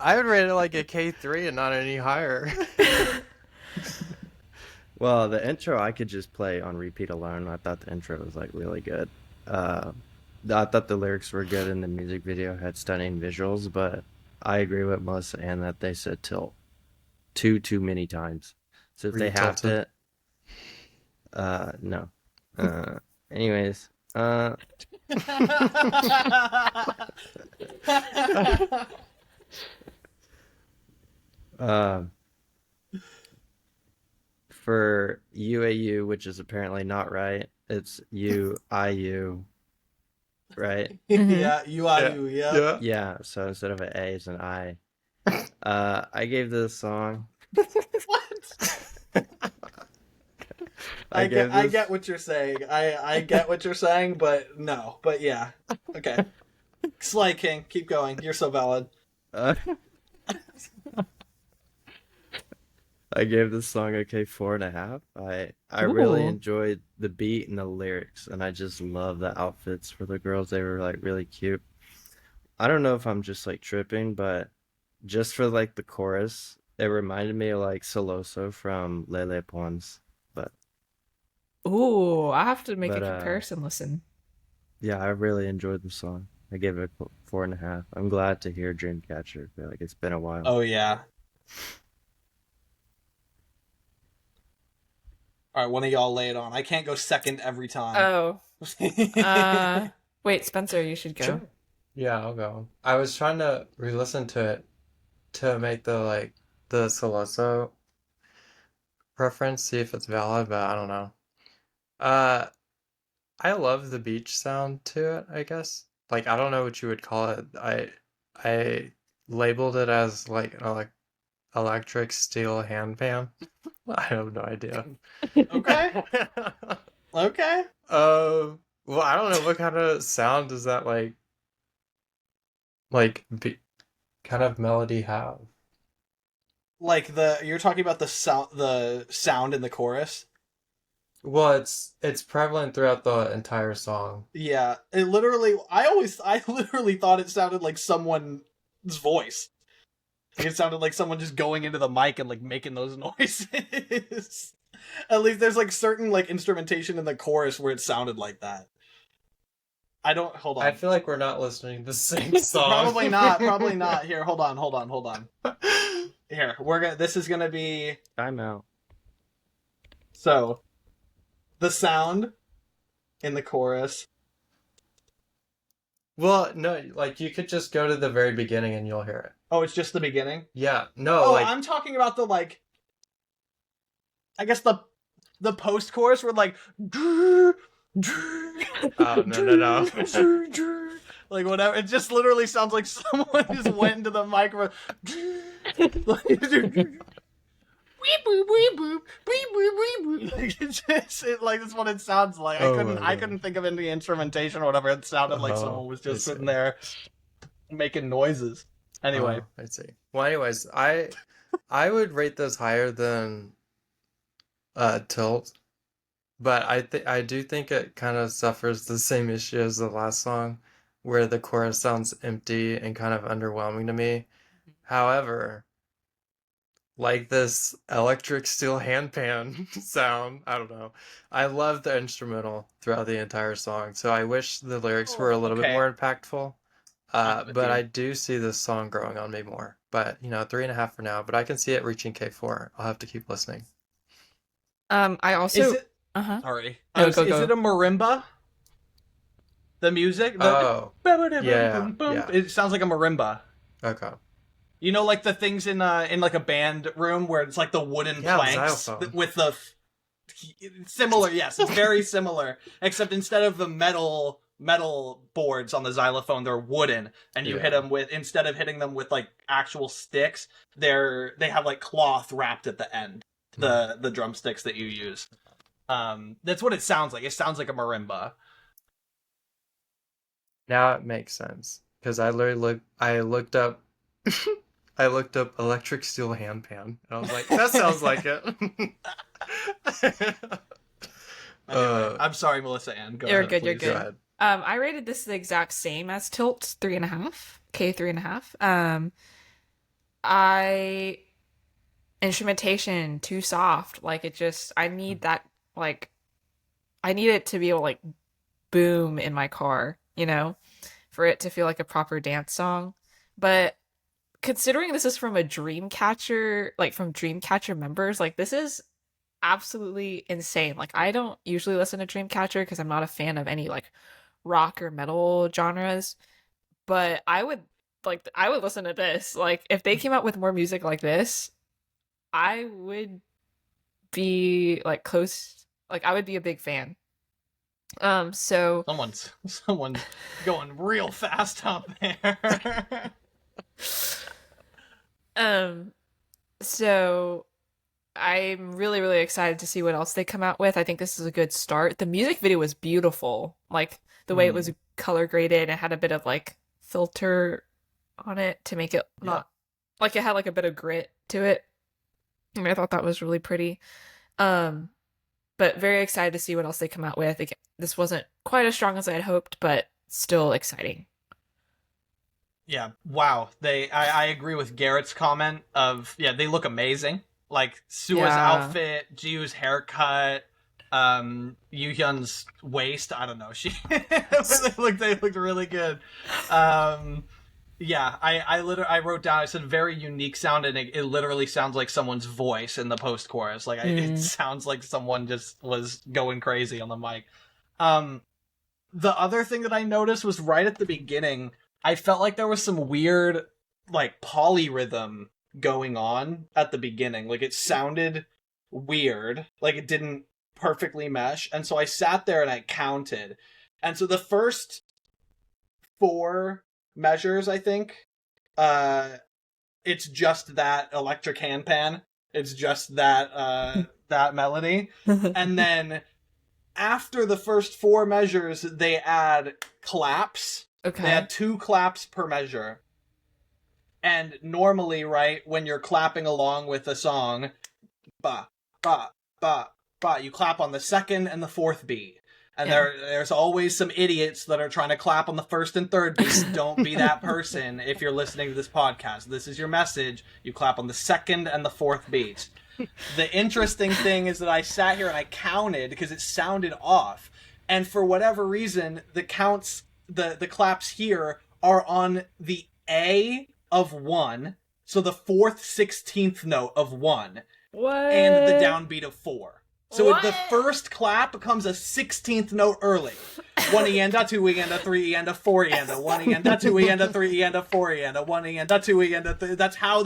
I would rate it like a K3 and not any higher. Well, the intro I could just play on repeat alone. I thought the intro was like really good. Uh, I thought the lyrics were good and the music video had stunning visuals, but I agree with Melissa and that they said tilt too many times. So if Were they you have tilted? no. Anyways, uh, uh, for UAU, which is apparently not right, it's UIU, right? Mhm. Yeah, Yeah. UIU, yeah. Yeah. Yeah, so instead of an A, it's an I. I gave this song. What? I gave I this. get what you're saying. I get what you're saying, but no. But yeah. Okay. Sly King, keep going. You're so valid. Uh, I gave this song a K4.5. I really Ooh. enjoyed the beat and the lyrics, and I just love the outfits for the girls. They were like really cute. I don't know if I'm just like tripping, but just for like the chorus, it reminded me of like Soloso from Lele Pons. But Ooh, I have to make a but comparison listen. yeah, I really enjoyed the song. I gave it a 4.5. I'm glad to hear Dreamcatcher. I feel like it's been a while. Oh yeah. All right, one of y'all lay it on. I can't go second every time. Oh. Uh, wait, Spencer, you should go. Sure. Yeah, I'll go. I was trying to re-listen to it to make the Soloso preference, see if it's valid, but I don't know. Uh, I love the beach sound to it, I guess. Like I don't know what you would call it. I labeled it as like an electric steel handpan. I have no idea. Okay. Okay. Well, I don't know what kind of sound does that be, kind of melody have? Like you're talking about the sound in the chorus. Well, it's prevalent throughout the entire song. Yeah, I literally thought it sounded like someone's voice. Like it sounded like someone just going into the mic and like making those noises. At least there's like certain like instrumentation in the chorus where it sounded like that. I don't hold I on. feel like we're not listening to the same song. Probably not. Probably not. Here, hold on. Here, this is gonna be I'm out. so the sound in the chorus. Well, no, like you could just go to the very beginning and you'll hear it. Oh, it's just the beginning. Yeah, no, Oh, like I'm talking about the like. I guess the post chorus where like. oh no. Like whatever, it just literally sounds like someone just went into the microphone. Like, like that's what it sounds like. Oh my I God. couldn't think of any instrumentation or whatever. It sounded like Oh, someone was I just see. sitting there making noises. Anyway, Oh, I see. Well, anyways, I would rate this higher than Tilt, but I do think it kind of suffers the same issue as the last song, where the chorus sounds empty and kind of underwhelming to me. However, like this electric steel handpan sound, I don't know. I love the instrumental throughout the entire song, so I wish the lyrics were a little bit Okay. more impactful. I'm with But you. I do see this song growing on me more. But 3.5 for now. But I can see it reaching K4. I'll have to keep listening. I also. Is it? Uh-huh. Sorry. No, Is go. it a marimba? The music? Oh, yeah. It sounds like a marimba. Okay. You know, like the things in like a band room where it's like the wooden Yeah, the planks xylophone. with the similar. Yes, it's very similar. Except instead of the metal boards on the xylophone, they're wooden, and you hit Yeah. them with, instead of hitting them with like actual sticks, they have like cloth wrapped at the end. The drumsticks that you use. That's what it sounds like. It sounds like a marimba. Now it makes sense. Because I looked up I looked up electric steel handpan. And I was like, that sounds like it. Anyway, I'm sorry, Melissa Ann. Go You're ahead, good, you're please. good. Go ahead. I rated this the exact same as Tilt, 3.5, K 3.5. I instrumentation too soft. Like it just I need that like I need it to be able to like boom in my car, you know, for it to feel like a proper dance song. But considering this is from a Dreamcatcher, like from Dreamcatcher members, like this is absolutely insane. Like I don't usually listen to Dreamcatcher because I'm not a fan of any like rock or metal genres, but I would listen to this. Like if they came out with more music like this, I would be like close like I would be a big fan. So Someone's going real fast out there. um so I'm really, really excited to see what else they come out with. I think this is a good start. The music video was beautiful. Like the way it was color graded, it had a bit of like filter on it to make it not like it had like a bit of grit to it. And I thought that was really pretty. But very excited to see what else they come out with. Again, this wasn't quite as strong as I had hoped, but still exciting. Yeah, wow. I agree with Garrett's comment of they look amazing. Like Sua's outfit, Jiu's haircut, Yuhyun's waist. I don't know. They looked really good. Yeah, I wrote down. I said very unique sound, and it literally sounds like someone's voice in the post chorus. Like it sounds like someone just was going crazy on the mic. The other thing that I noticed was right at the beginning. I felt like there was some weird like polyrhythm going on at the beginning. Like it sounded weird, like it didn't perfectly mesh. And so I sat there and I counted. And so the first 4 measures, I think, it's just that electric hand pan. It's just that that melody. And then after the first 4 measures, they add claps. Okay. They add 2 claps per measure. And normally, right, when you're clapping along with a song, ba, ba, ba, ba, you clap on the 2nd and the 4th beat. And there's always some idiots that are trying to clap on the 1st and 3rd beat. Don't be that person if you're listening to this podcast. This is your message. You clap on the 2nd and the 4th beats. The interesting thing is that I sat here and I counted because it sounded off. And for whatever reason, the counts, the claps here are on the A of 1, so the 4th 16th note of 1, what? And the downbeat of 4. So What? the first clap becomes a 16th note early. 1 ienda, 2 ienda, 3 ienda, 4 ienda, 1 ienda, 2 ienda, 3 ienda, 4 ienda, 1 ienda, 2 ienda. That's how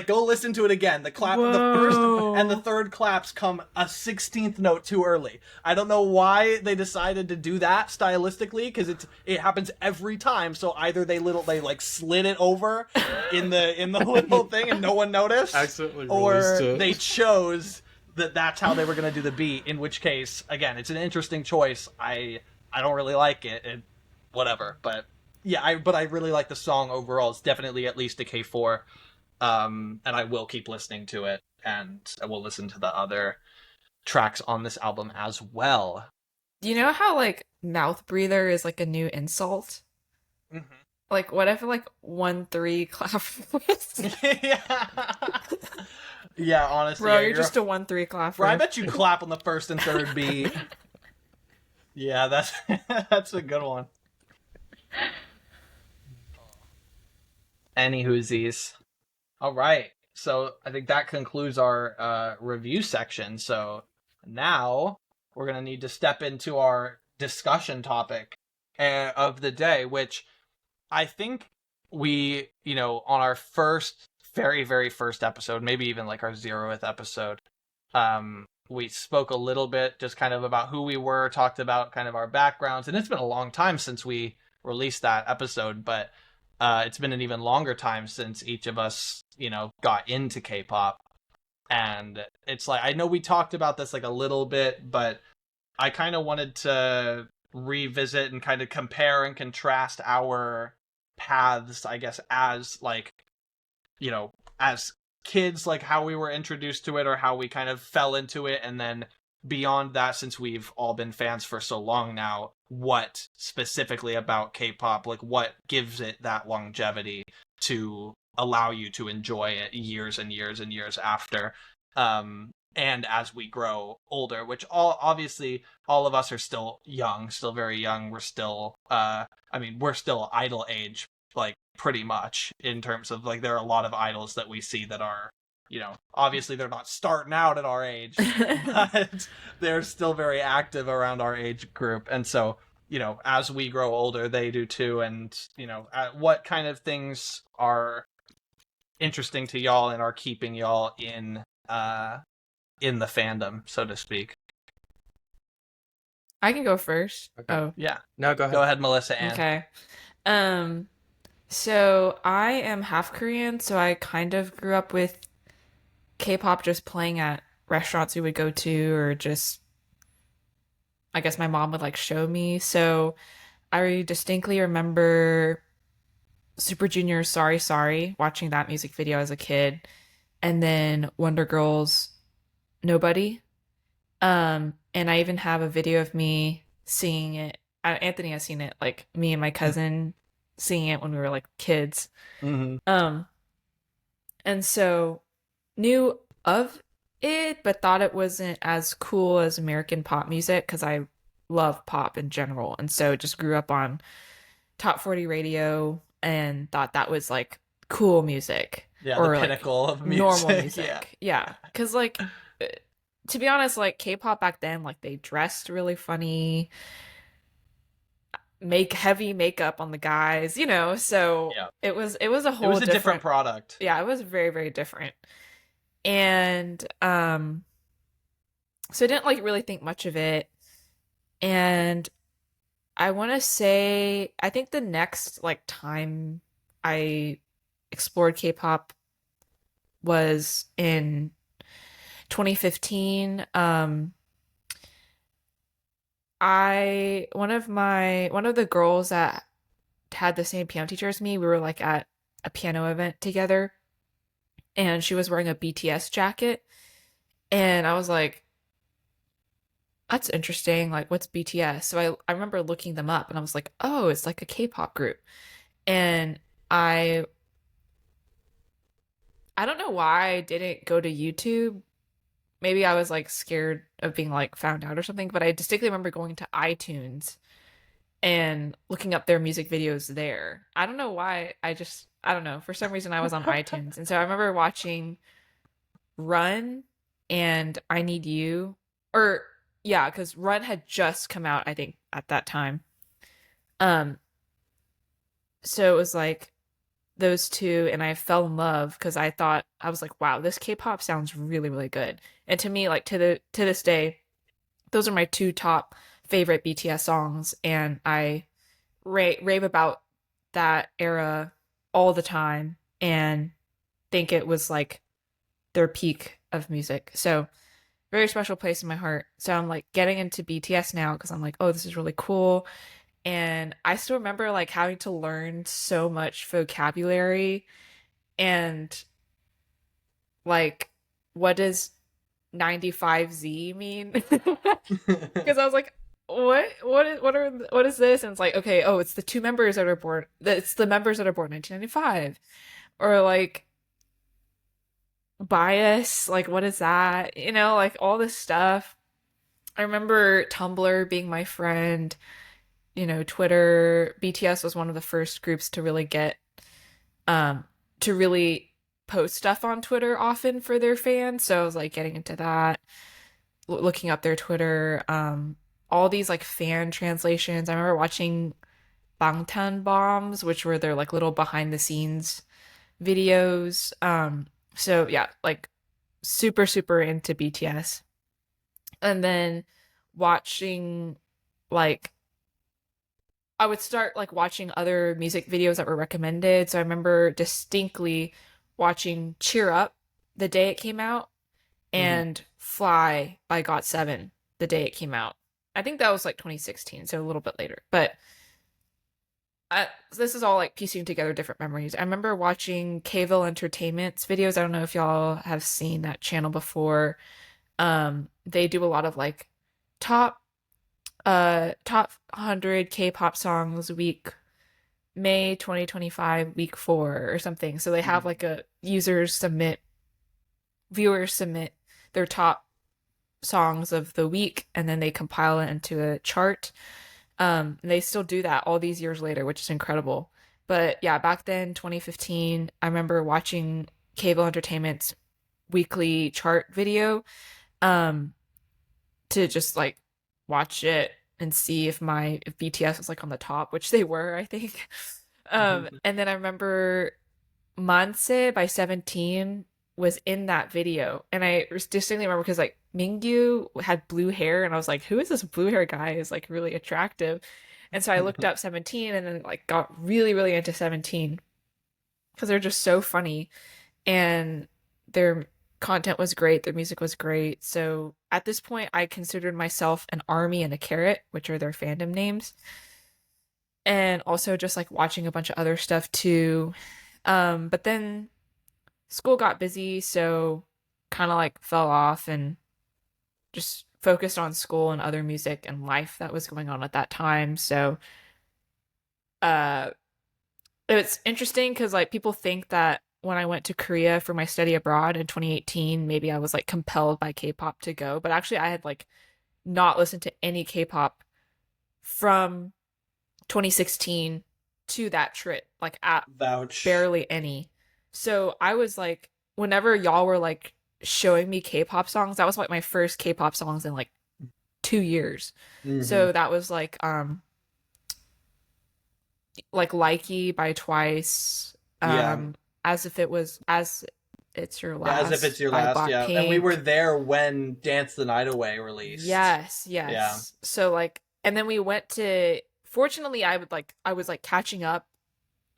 go listen to it again. The clap, Whoa. the first and the 3rd claps come a 16th note too early. I don't know why they decided to do that stylistically, because it happens every time. So either they like slid it over in the little thing and no one noticed, Accidentally or released it. they chose that's how they were going to do the beat, in which case, again, it's an interesting choice. I don't really like it, and whatever, but yeah, I really like the song overall. It's definitely at least a K4, and I will keep listening to it, and I will listen to the other tracks on this album as well. Do you know how like mouth breather is like a new insult? Mm-hmm. Like what if like 1-3 clap? Yeah, honestly, Bro, you're just a 1-3 clapper. Bro, I bet you clap on the 1st and 3rd beat. Yeah, that's a good one. Any whoosies. All right, so I think that concludes our review section. So now we're gonna need to step into our discussion topic of the day, which I think we, on our very, very first episode, maybe even like our 0th episode, we spoke a little bit just kind of about who we were, talked about kind of our backgrounds, and it's been a long time since we released that episode, but it's been an even longer time since each of us, got into K-pop. And it's like, I know we talked about this like a little bit, but I kind of wanted to revisit and kind of compare and contrast our paths, I guess, as like, as kids, like how we were introduced to it or how we kind of fell into it. And then beyond that, since we've all been fans for so long now, what specifically about K-pop, like what gives it that longevity? to allow you to enjoy it years and years and years after. And as we grow older, which obviously all of us are still young, still very young. We're still, we're still idol age, like pretty much in terms of like, there are a lot of idols that we see that are, obviously they're not starting out at our age, but they're still very active around our age group. And so, as we grow older, they do too. And, what kind of things are interesting to y'all and are keeping y'all in the fandom, so to speak? I can go first. Okay. Oh, Yeah. No, go ahead. Go ahead, Melissa Ann. okay. So I am half Korean, so I kind of grew up with K-pop just playing at restaurants we would go to, or just, I guess my mom would like show me. So I distinctly remember Super Junior's Sorry Sorry, watching that music video as a kid, and then Wonder Girls' Nobody. And I even have a video of me singing it. Anthony has seen it, like me and my cousin singing it when we were like kids. Mm-hmm. And so knew of it, but thought it wasn't as cool as American pop music because I love pop in general. And so just grew up on Top 40 radio and thought that was like cool music. Yeah, or the pinnacle of music. Normal music. Yeah. Because like, to be honest, like K-pop back then, like they dressed really funny, make heavy makeup on the guys, so Yeah. it was a whole It was a different product. Yeah, it was very, very different. And so I didn't like really think much of it. And I want to say, I think the next like time I explored K-pop was in 2015. One of the girls that had the same piano teacher as me, we were like at a piano event together, and she was wearing a BTS jacket, and I was like, that's interesting, like what's BTS? So I remember looking them up, and I was like, oh, it's like a K-pop group. And I don't know why I didn't go to YouTube. Maybe I was like scared of being like found out or something, but I distinctly remember going to iTunes and looking up their music videos there. I don't know why. I don't know. For some reason I was on iTunes. And so I remember watching Run and I Need You. Or yeah, because Run had just come out, I think, at that time. So it was like those two, and I fell in love because I was like, wow, this K-pop sounds really, really good. And to me, like to this day, those are my two top favorite BTS songs, and I rave about that era all the time and think it was like their peak of music. So very special place in my heart. So I'm like getting into BTS now because I'm like, oh, this is really cool. And I still remember like having to learn so much vocabulary and like, what does 95Z mean? Because I was like, what is this? And it's like, okay, oh, it's the members that are born 1995. Or like bias, like what is that? Like all this stuff. I remember Tumblr being my friend. Twitter. BTS was one of the first groups to really get to really post stuff on Twitter often for their fans. So I was like getting into that, looking up their Twitter, all these like fan translations. I remember watching Bangtan Bombs, which were their like little behind the scenes videos. So yeah, like super, super into BTS. And then watching like, I would start like watching other music videos that were recommended. So I remember distinctly watching Cheer Up the day it came out and Fly by GOT7 the day it came out. I think that was like 2016, so a little bit later. But this is all like piecing together different memories. I remember watching Kville Entertainment's videos. I don't know if y'all have seen that channel before. They do a lot of like top 100 K-pop songs week May 2025 week 4 or something. So they have Mhm. like a viewers submit their top songs of the week, and then they compile it into a chart. And they still do that all these years later, which is incredible. But yeah, back then, 2015, I remember watching cable entertainment's weekly chart video, um, to just like watch it and see if BTS was like on the top, which they were, I think. And then I remember Manse by 17 was in that video. And I distinctly remember because like Mingyu had blue hair and I was like, who is this blue hair guy? Is like really attractive. And so I looked up 17 and then like got really, really into 17 because they're just so funny and their content was great, their music was great. So at this point I considered myself an army and a carrot, which are their fandom names. And also just like watching a bunch of other stuff too. But then school got busy, so kind of like fell off and just focused on school and other music and life that was going on at that time. So uh it's interesting because like people think that when I went to Korea for my study abroad in 2018, maybe I was like compelled by K-pop to go, but actually I had like not listened to any K-pop from 2016 to that trip, like at Vouch. barely any. So I was like, whenever y'all were like showing me K-pop songs, that was like my first K-pop songs in like 2 years. Hmm. So that was like Likey by Twice, Yeah. as it's your Yeah, as if it's last your by last, yeah. And we were Blackpink. there when Dance the Night Away released. Yes, Yeah. yes. So like, and then we went to. Fortunately, I was like catching up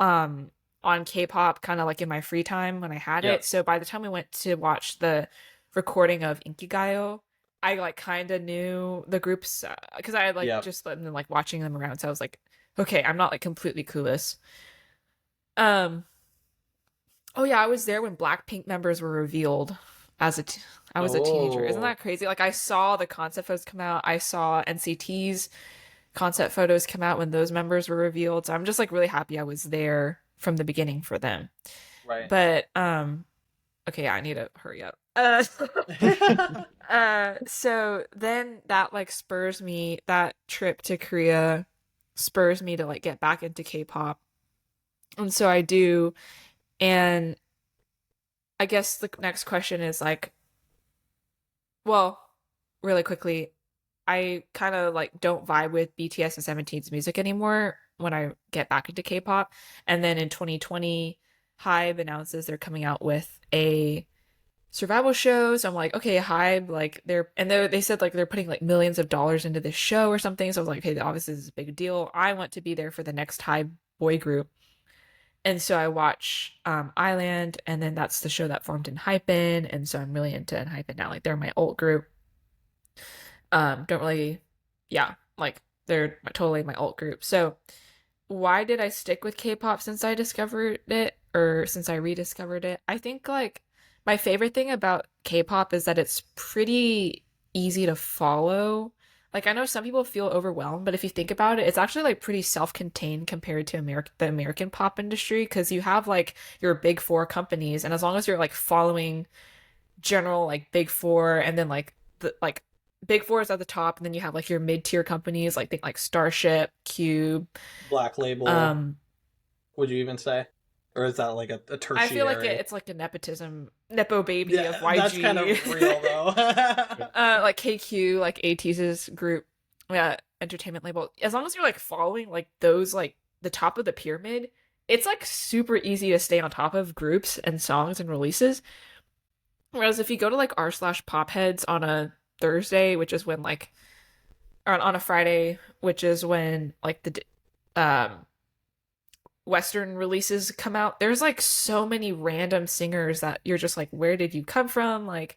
um on K-pop kind of like in my free time when I had Yep. it. So by the time we went to watch the recording of Inkigayo, I like kind of knew the groups because I had like Yep. just been like watching them around. So I was like, okay, I'm not like completely clueless. Um, oh yeah, I was there when Blackpink members were revealed as I was a teenager. Isn't Oh, that crazy? Like I saw the concept photos come out. I saw NCT's concept photos come out when those members were revealed. So I'm just like really happy I was there from the beginning for them. right. But okay, I need to hurry up. So then that like spurs me, that trip to Korea spurs me to like get back into K-pop. And so I do. And I guess the next question is like, well, really quickly, I kind of like don't vibe with BTS and 17's music anymore when I get back into K-pop. And then in 2020, Hybe announces they're coming out with a survival show. So I'm like, okay, Hybe, like they said like they're putting like millions of dollars into this show or something. So I was like, okay, obviously this is a big deal. I want to be there for the next Hybe boy group. And so I watch Island, and then that's the show that formed in Hypen, and so I'm really into Hypen now. Like they're my alt group. Don't really, yeah, like they're totally my alt group. So why did I stick with K-pop since I discovered it or since I rediscovered it? I think like my favorite thing about K-pop is that it's pretty easy to follow. Like I know some people feel overwhelmed, but if you think about it, it's actually like pretty self-contained compared to the American pop industry because you have like your big four companies, and as long as you're like following general like big four, and then like the like big four is at the top, and then you have like your mid-tier companies like think like Starship, Cube. Black Label, um would you even say? Or is that like a I feel like tertiary? it's like a nepo baby of Yeah, that's kind YG. of real though. Like KQ, like ATEEZ's group, entertainment label. As long as you're like following like those like the top of the pyramid, it's like super easy to stay on top of groups and songs and releases. Whereas if you go to like r/popheads on a Thursday, which is when like, or on a Friday, which is when like the Western releases come out, there's like so many random singers that you're just like, where did you come from? Like,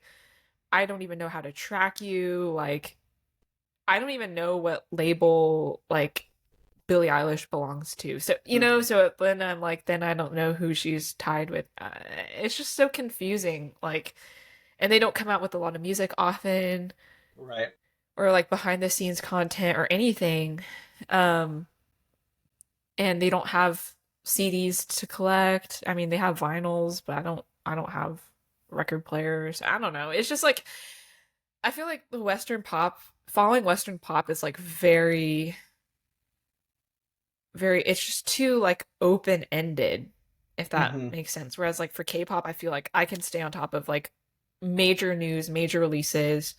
I don't even know how to track you. Like, I don't even know what label like Billie Eilish belongs to. So, Mhm. so then I'm like, then I don't know who she's tied with. It's just so confusing. Like, and they don't come out with a lot of music often Right. or like behind the scenes content or anything. Um, and they don't have CDs to collect. I mean, they have vinyls, but I don't have record players. I don't know. It's just like I feel like the Western pop, following Western pop is like very it's just too like open-ended, if that Hmm. makes sense. Whereas like for K-pop, I feel like I can stay on top of like major news, major releases,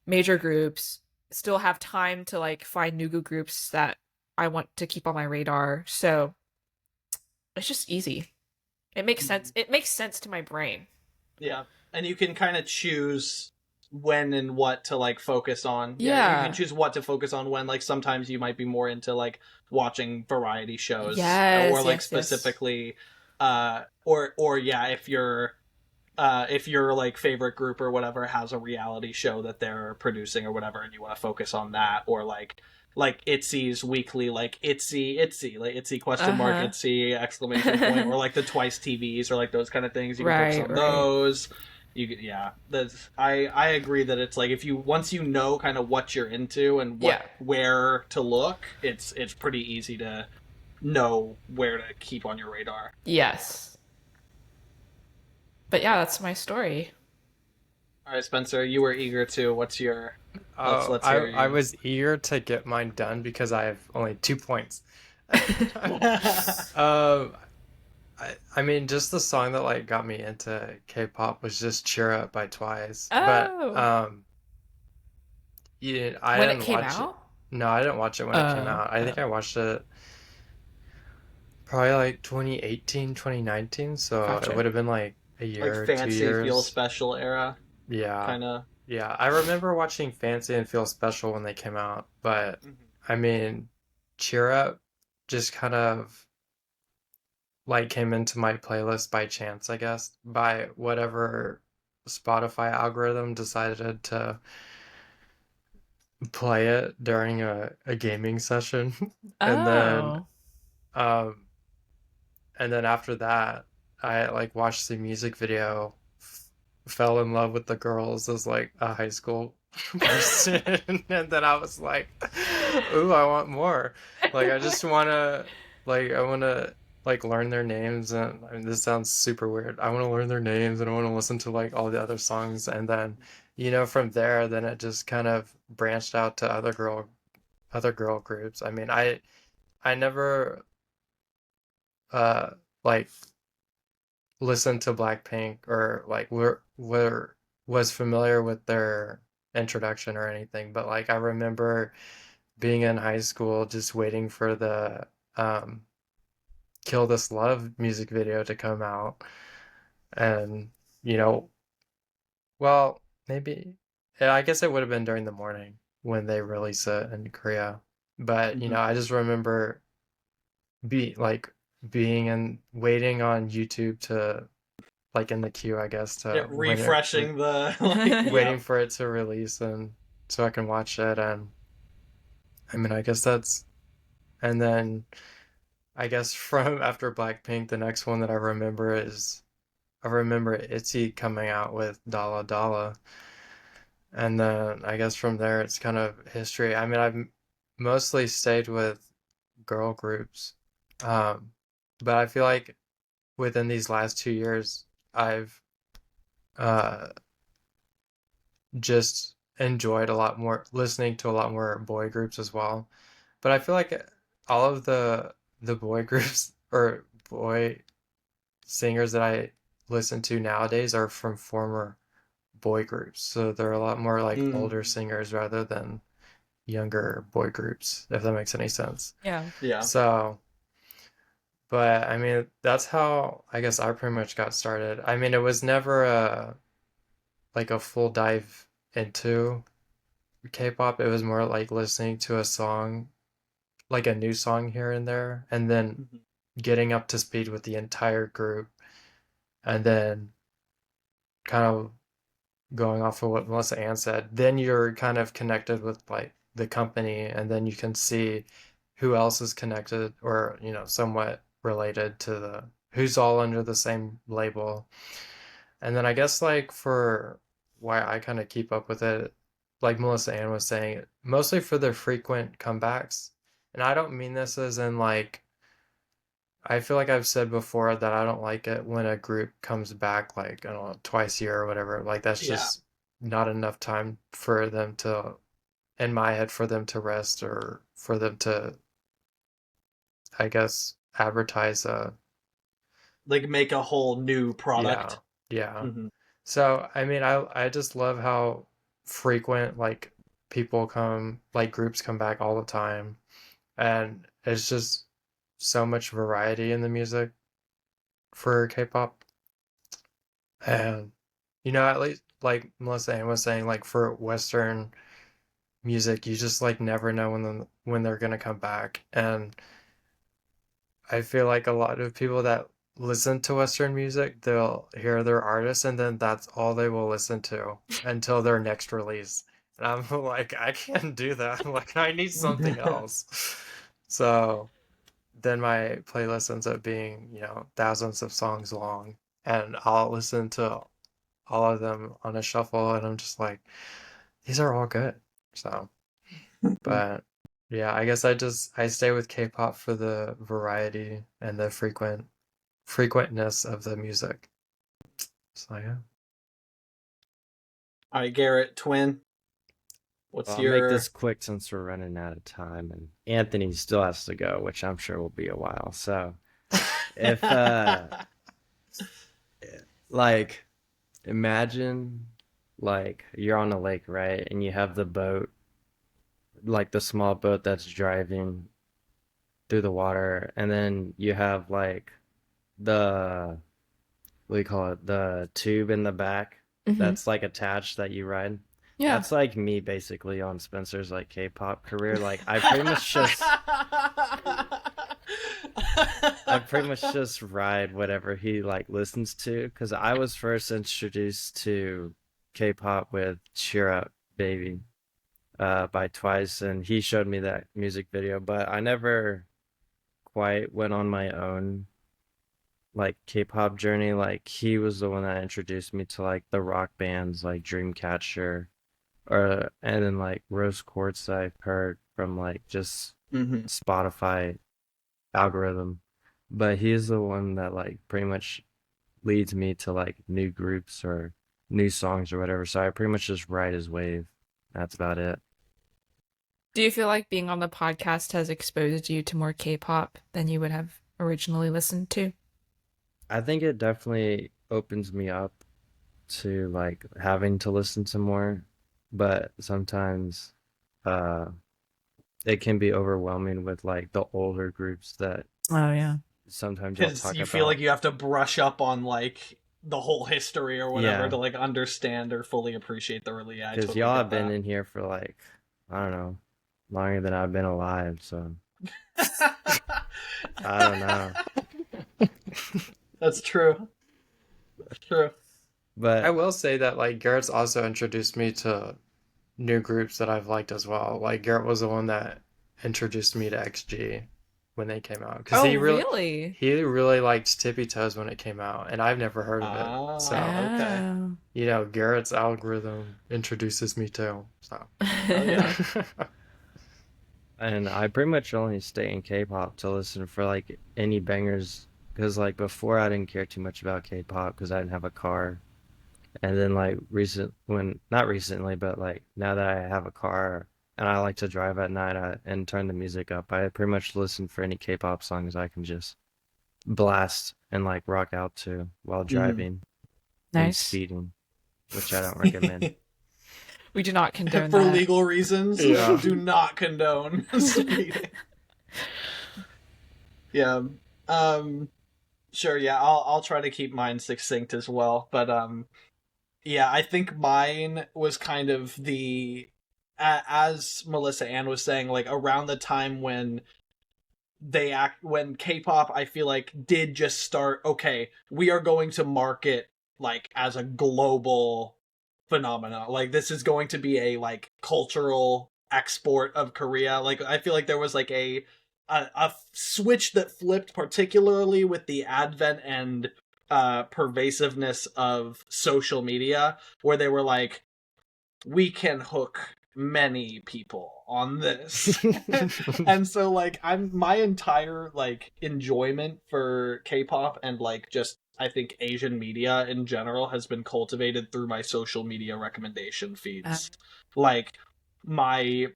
major groups, still have time to like find new groups that I want to keep on my radar. So it's just easy. It makes sense. It makes sense to my brain. Yeah, and you can kind of choose when and what to like focus on. Yeah, you can Yeah. choose what to focus on when. Like sometimes you might be more into like watching variety shows, or Yes, like yes, yes. specifically, or yeah, if your like favorite group or whatever has a reality show that they're producing or whatever, and you want to focus on that, or like ITZY's weekly like ITZY like ITZY question mark Uh-huh. ITZY exclamation point, or like the Twice TVs or like those kind of things. You can focus Right, on right. those. You can, yeah. That's I agree that it's like if you once you know kind of what you're into and Yeah. where to look, it's pretty easy to know where to keep on your radar. Yes. But yeah, that's my story. All right, Spencer, you were eager to. What's your? Oh, Let's hear I you. was eager to get mine done because I have only 2 points. I mean, just the song that like got me into K-pop was just "Cheer Up" by Twice. But Oh, yeah, I when it didn't came watch it. out? No, I didn't watch it when it came Oh, out. I think oh, I watched it probably like 2018, 2019. So it gotcha. would have been like a Like year, two fancy feel years. special era Yeah. kind of. Yeah. I remember watching Fancy and Feel Special when they came out, but I mean, Cheer Up just kind of like came into my playlist by chance, I guess, by whatever Spotify algorithm decided to play it during a gaming session. And then Oh. um and then after that I like watched the music video, fell in love with the girls as like a high school person, and then I was like, ooh, I want more. Like I just wanna I wanna like learn their names, and I mean, this sounds super weird. I want to learn their names and I want to listen to like all the other songs, and then from there then it just kind of branched out to other girl groups. I mean, I never uh like listened to Blackpink or like were was familiar with their introduction or anything, but like I remember being in high school just waiting for the um Kill This Love music video to come out, and you know well, maybe, yeah, I guess it would have been during the morning when they release it in Korea, but Hmm. I just remember be like being and waiting on YouTube to like in the queue, I guess, Yeah, to when it refreshing the like. Yeah. waiting for it to release and so I can watch it. And I mean, I guess that's, and then I guess from after Blackpink, the next one that I remember ITZY coming out with Dala Dala, and then I guess from there it's kind of history. I mean, I've mostly stayed with girl groups, um, but I feel like within these last 2 years, I've uh just enjoyed a lot more listening to a lot more boy groups as well. But I feel like all of the boy groups or boy singers that I listen to nowadays are from former boy groups. So they're a lot more like older Mm. singers rather than younger boy groups, if that makes any sense. Yeah. Yeah. So, but I mean, that's how I guess I pretty much got started. I mean, it was never a full dive into K-pop. It was more like listening to a song, like a new song here and there, and then Mhm. getting up to speed with the entire group, and then kind of going off of what Melissa Ann said. Then you're kind of connected with like the company, and then you can see who else is connected or, somewhat related to the who's all under the same label. And then I guess like for why I kind of keep up with it, like Melissa Ann was saying, mostly for their frequent comebacks. And I don't mean this as in like I feel like I've said before that I don't like it when a group comes back like I don't know twice a year or whatever. Like that's Yeah. just not enough time for them to, in my head, for them to rest or for them to, I guess, advertise Like make a whole new yeah, product. yeah. Hmm. So I mean I just love how frequent like people come like groups come back all the time, and it's just so much variety in the music for K-pop. And at least like Melissa Ann was saying, like for Western music, you just like never know when they're gonna come back. And I feel like a lot of people that listen to Western music, they'll hear their artist and then that's all they will listen to until their next release. And I'm like, I can't do that. Like, I need something else. So then my playlist ends up being, thousands of songs long. And I'll listen to all of them on a shuffle, and I'm just like, these are all good. So, but yeah, I guess I stay with K-pop for the variety and the frequentness of the music. So yeah. All right, Garrett, twin. What's Well, I'll make your this quick since we're running out of time, and Anthony still has to go, which I'm sure will be a while. So, if like, imagine like you're on a lake, right, and you have the boat, like the small boat that's driving through the water, and then you have like the what do you call it, the tube in the back Hmm. that's like attached that you ride. Yeah. That's like me basically on Spencer's like K-pop career. Like I pretty much just ride whatever he like listens to because I was first introduced to K-pop with Cheer Up Baby by Twice, and he showed me that music video, but I never quite went on my own like K-pop journey. Like he was the one that introduced me to like the rock bands like Dreamcatcher or and then like Rose Quartz I've heard from like just Mhm. Spotify algorithm. But he's the one that like pretty much leads me to like new groups or new songs or whatever. So I pretty much just ride his wave. That's about it. Do you feel like being on the podcast has exposed you to more K-pop than you would have originally listened to? I think it definitely opens me up to like having to listen to more, but sometimes uh it can be overwhelming with like the older groups that Oh yeah. sometimes you'll Because talk you feel like about. you have to brush up on like the whole history or whatever Yeah, to like understand or fully appreciate the release. Yeah, I because totally y'all get have been that. in here for like, I don't know, longer than I've been alive, so I don't know. That's true. That's true. I But will say that like Garrett's also introduced me to new groups that I've liked as well. Like Garrett was the one that introduced me to XG when they came out because Oh really? he really liked Tippy Toes when it came out, and I've never heard of it. So, Ah, okay. Oh. Garrett's algorithm introduces me to. So, Oh yeah. and I pretty much only stay in K-pop to listen for like any bangers because like before I didn't care too much about K-pop because I didn't have a car. And then like when not recently, but like now that I have a car and I like to drive at night and turn the music up, I pretty much listen for any K-pop songs I can just blast and like rock out to while Mhm. driving and Nice. speeding, which I don't recommend. We do not condone For that. legal reasons, yeah. do not condone speeding. Yeah. Um. Sure. Yeah. I'll try to keep mine succinct as well. But yeah, I think mine was kind of as Melissa Ann was saying, like around the time when when K-pop, I feel like did just start. Okay, we are going to market like as a global phenomena. Like this is going to be a like cultural export of Korea. Like I feel like there was like a switch that flipped, particularly with the advent and pervasiveness of social media, where they were like, we can hook many people on this. And so like my entire like enjoyment for K-pop and like just I think Asian media in general has been cultivated through my social media recommendation feeds. Like my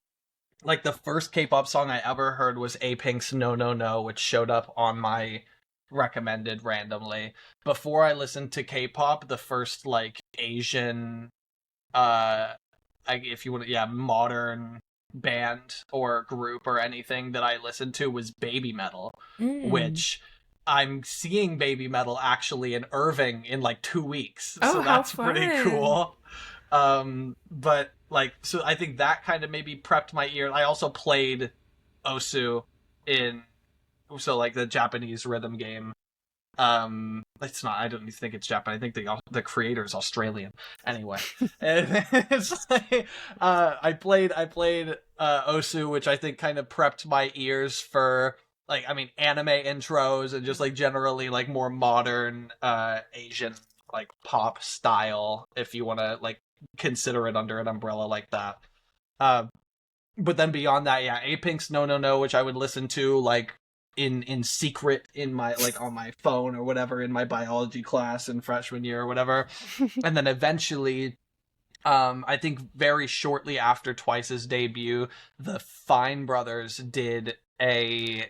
like the first K-pop song I ever heard was A-Pink's No No No, which showed up on my recommended randomly. Before I listened to K-pop, the first like Asian if you want to, yeah, modern band or group or anything that I listened to was Baby Metal, which I'm seeing Baby Metal actually in Irving in like 2 weeks. Oh, so how that's pretty fun. cool. But like, so I think that kind of maybe prepped my ear. I also played Osu in, so like the Japanese rhythm game. It's not, I don't even think it's Japanese. I think the creator is Australian. Anyway, and it's like, I played Osu, which I think kind of prepped my ears for like, I mean, anime intros and just like generally like more modern Asian like pop style, if you want to like consider it under an umbrella like that. But then beyond that, yeah, A-Pink's No No No, which I would listen to like in secret in my like on my phone or whatever in my biology class in freshman year or whatever. And then eventually I think very shortly after Twice's debut, the Fine Brothers did a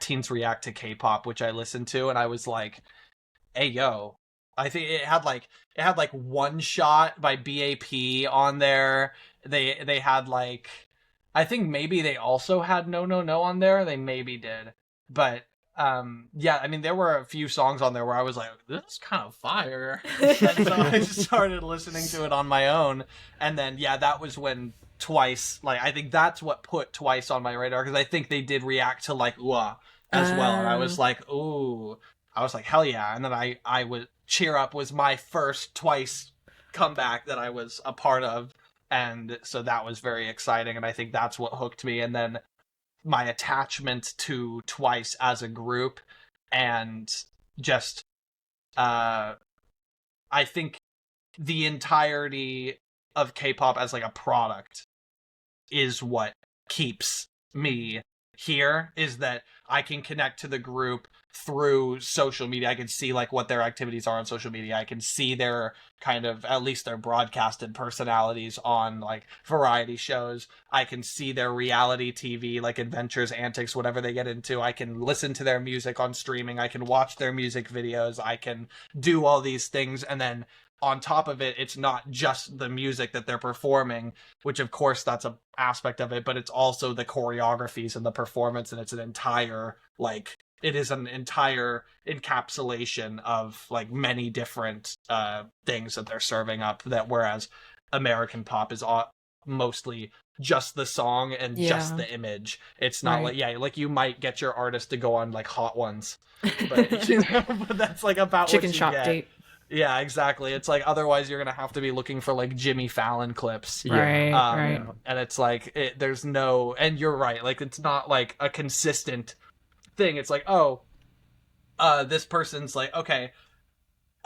teens react to K-pop, which I listened to, and I was like, hey yo, I think it had like One Shot by BAP on there. They had like, I think maybe they also had No No No on there. They maybe did. But yeah, I mean there were a few songs on there where I was like, this is kind of fire. And so I just started listening to it on my own. And then yeah, that was when Twice, like I think that's what put Twice on my radar, because I think they did react to like UA as well. And I was like, ooh. I was like, hell yeah. And then I was Cheer Up was my first Twice comeback that I was a part of. And so that was very exciting. And I think that's what hooked me. And then my attachment to Twice as a group and just, I think the entirety of K-pop as like a product is what keeps me here, is that I can connect to the group through social media. I can see like what their activities are on social media. I can see their kind of, at least their broadcasted personalities on like variety shows. I can see their reality TV, like adventures, antics, whatever they get into. I can listen to their music on streaming. I can watch their music videos. I can do all these things. And then on top of it, it's not just the music that they're performing, which of course that's an aspect of it, but it's also the choreographies and the performance, and it's an entire like, it is an entire encapsulation of like many different things that they're serving up, that whereas American pop is mostly just the song and just the image. It's not like, yeah, like you might get your artist to go on like Hot Ones, but, you know, but that's like about chicken what you shop get. date. Yeah, exactly. It's like, otherwise you're gonna have to be looking for like Jimmy Fallon clips. Right, right. And it's like, there's no, and you're right, like it's not like a consistent thing. It's like, oh, this person's like, okay,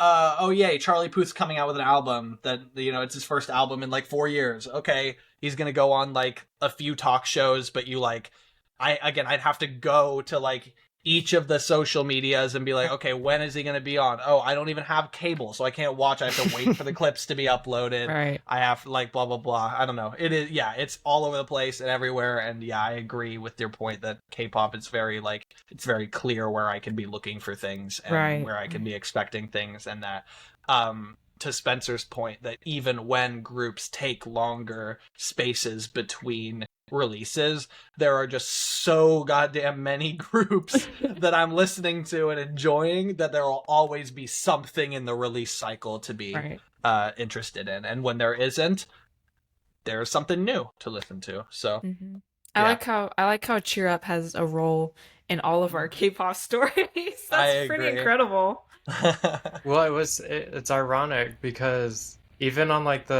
oh yay, Charlie Puth's coming out with an album that, you know, it's his first album in like 4 years. Okay, he's gonna go on like a few talk shows, but you like, I'd have to go to like each of the social medias and be like, okay, when is he going to be on? Oh, I don't even have cable, so I can't watch. I have to wait for the clips to be uploaded. Right. I have like blah, blah, blah. I don't know. It is, yeah, it's all over the place and everywhere. And yeah, I agree with your point that K-pop is very like, it's very clear where I can be looking for things and where I can be expecting things. And that, to Spencer's point, that even when groups take longer spaces between releases, there are just so goddamn many groups that I'm listening to and enjoying, that there will always be something in the release cycle to be interested in. And when there isn't, there's something new to listen to. So I like how Cheer Up has a role in all of our K-pop stories. That's pretty incredible. Well, it's ironic because even on like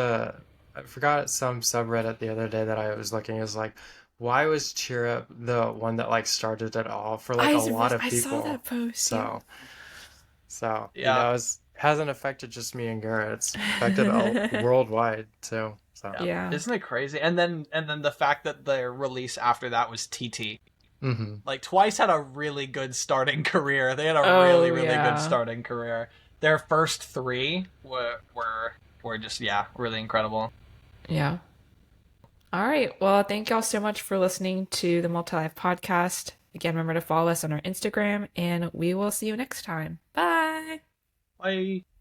I forgot some subreddit the other day that I was looking, is like, why was Cheer Up the one that like started it all for like a lot of people? I saw that post. So yeah, you know, it hasn't affected just me and Garrett. It's affected all worldwide too. So Yeah. Isn't it crazy? And then the fact that their release after that was TT. Like Twice had a really good starting career. They had a really good starting career. Their first 3 were just really incredible. Yeah. All right. Well, thank y'all so much for listening to the Multi-Life podcast. Again, remember to follow us on our Instagram, and we will see you next time. Bye. Bye.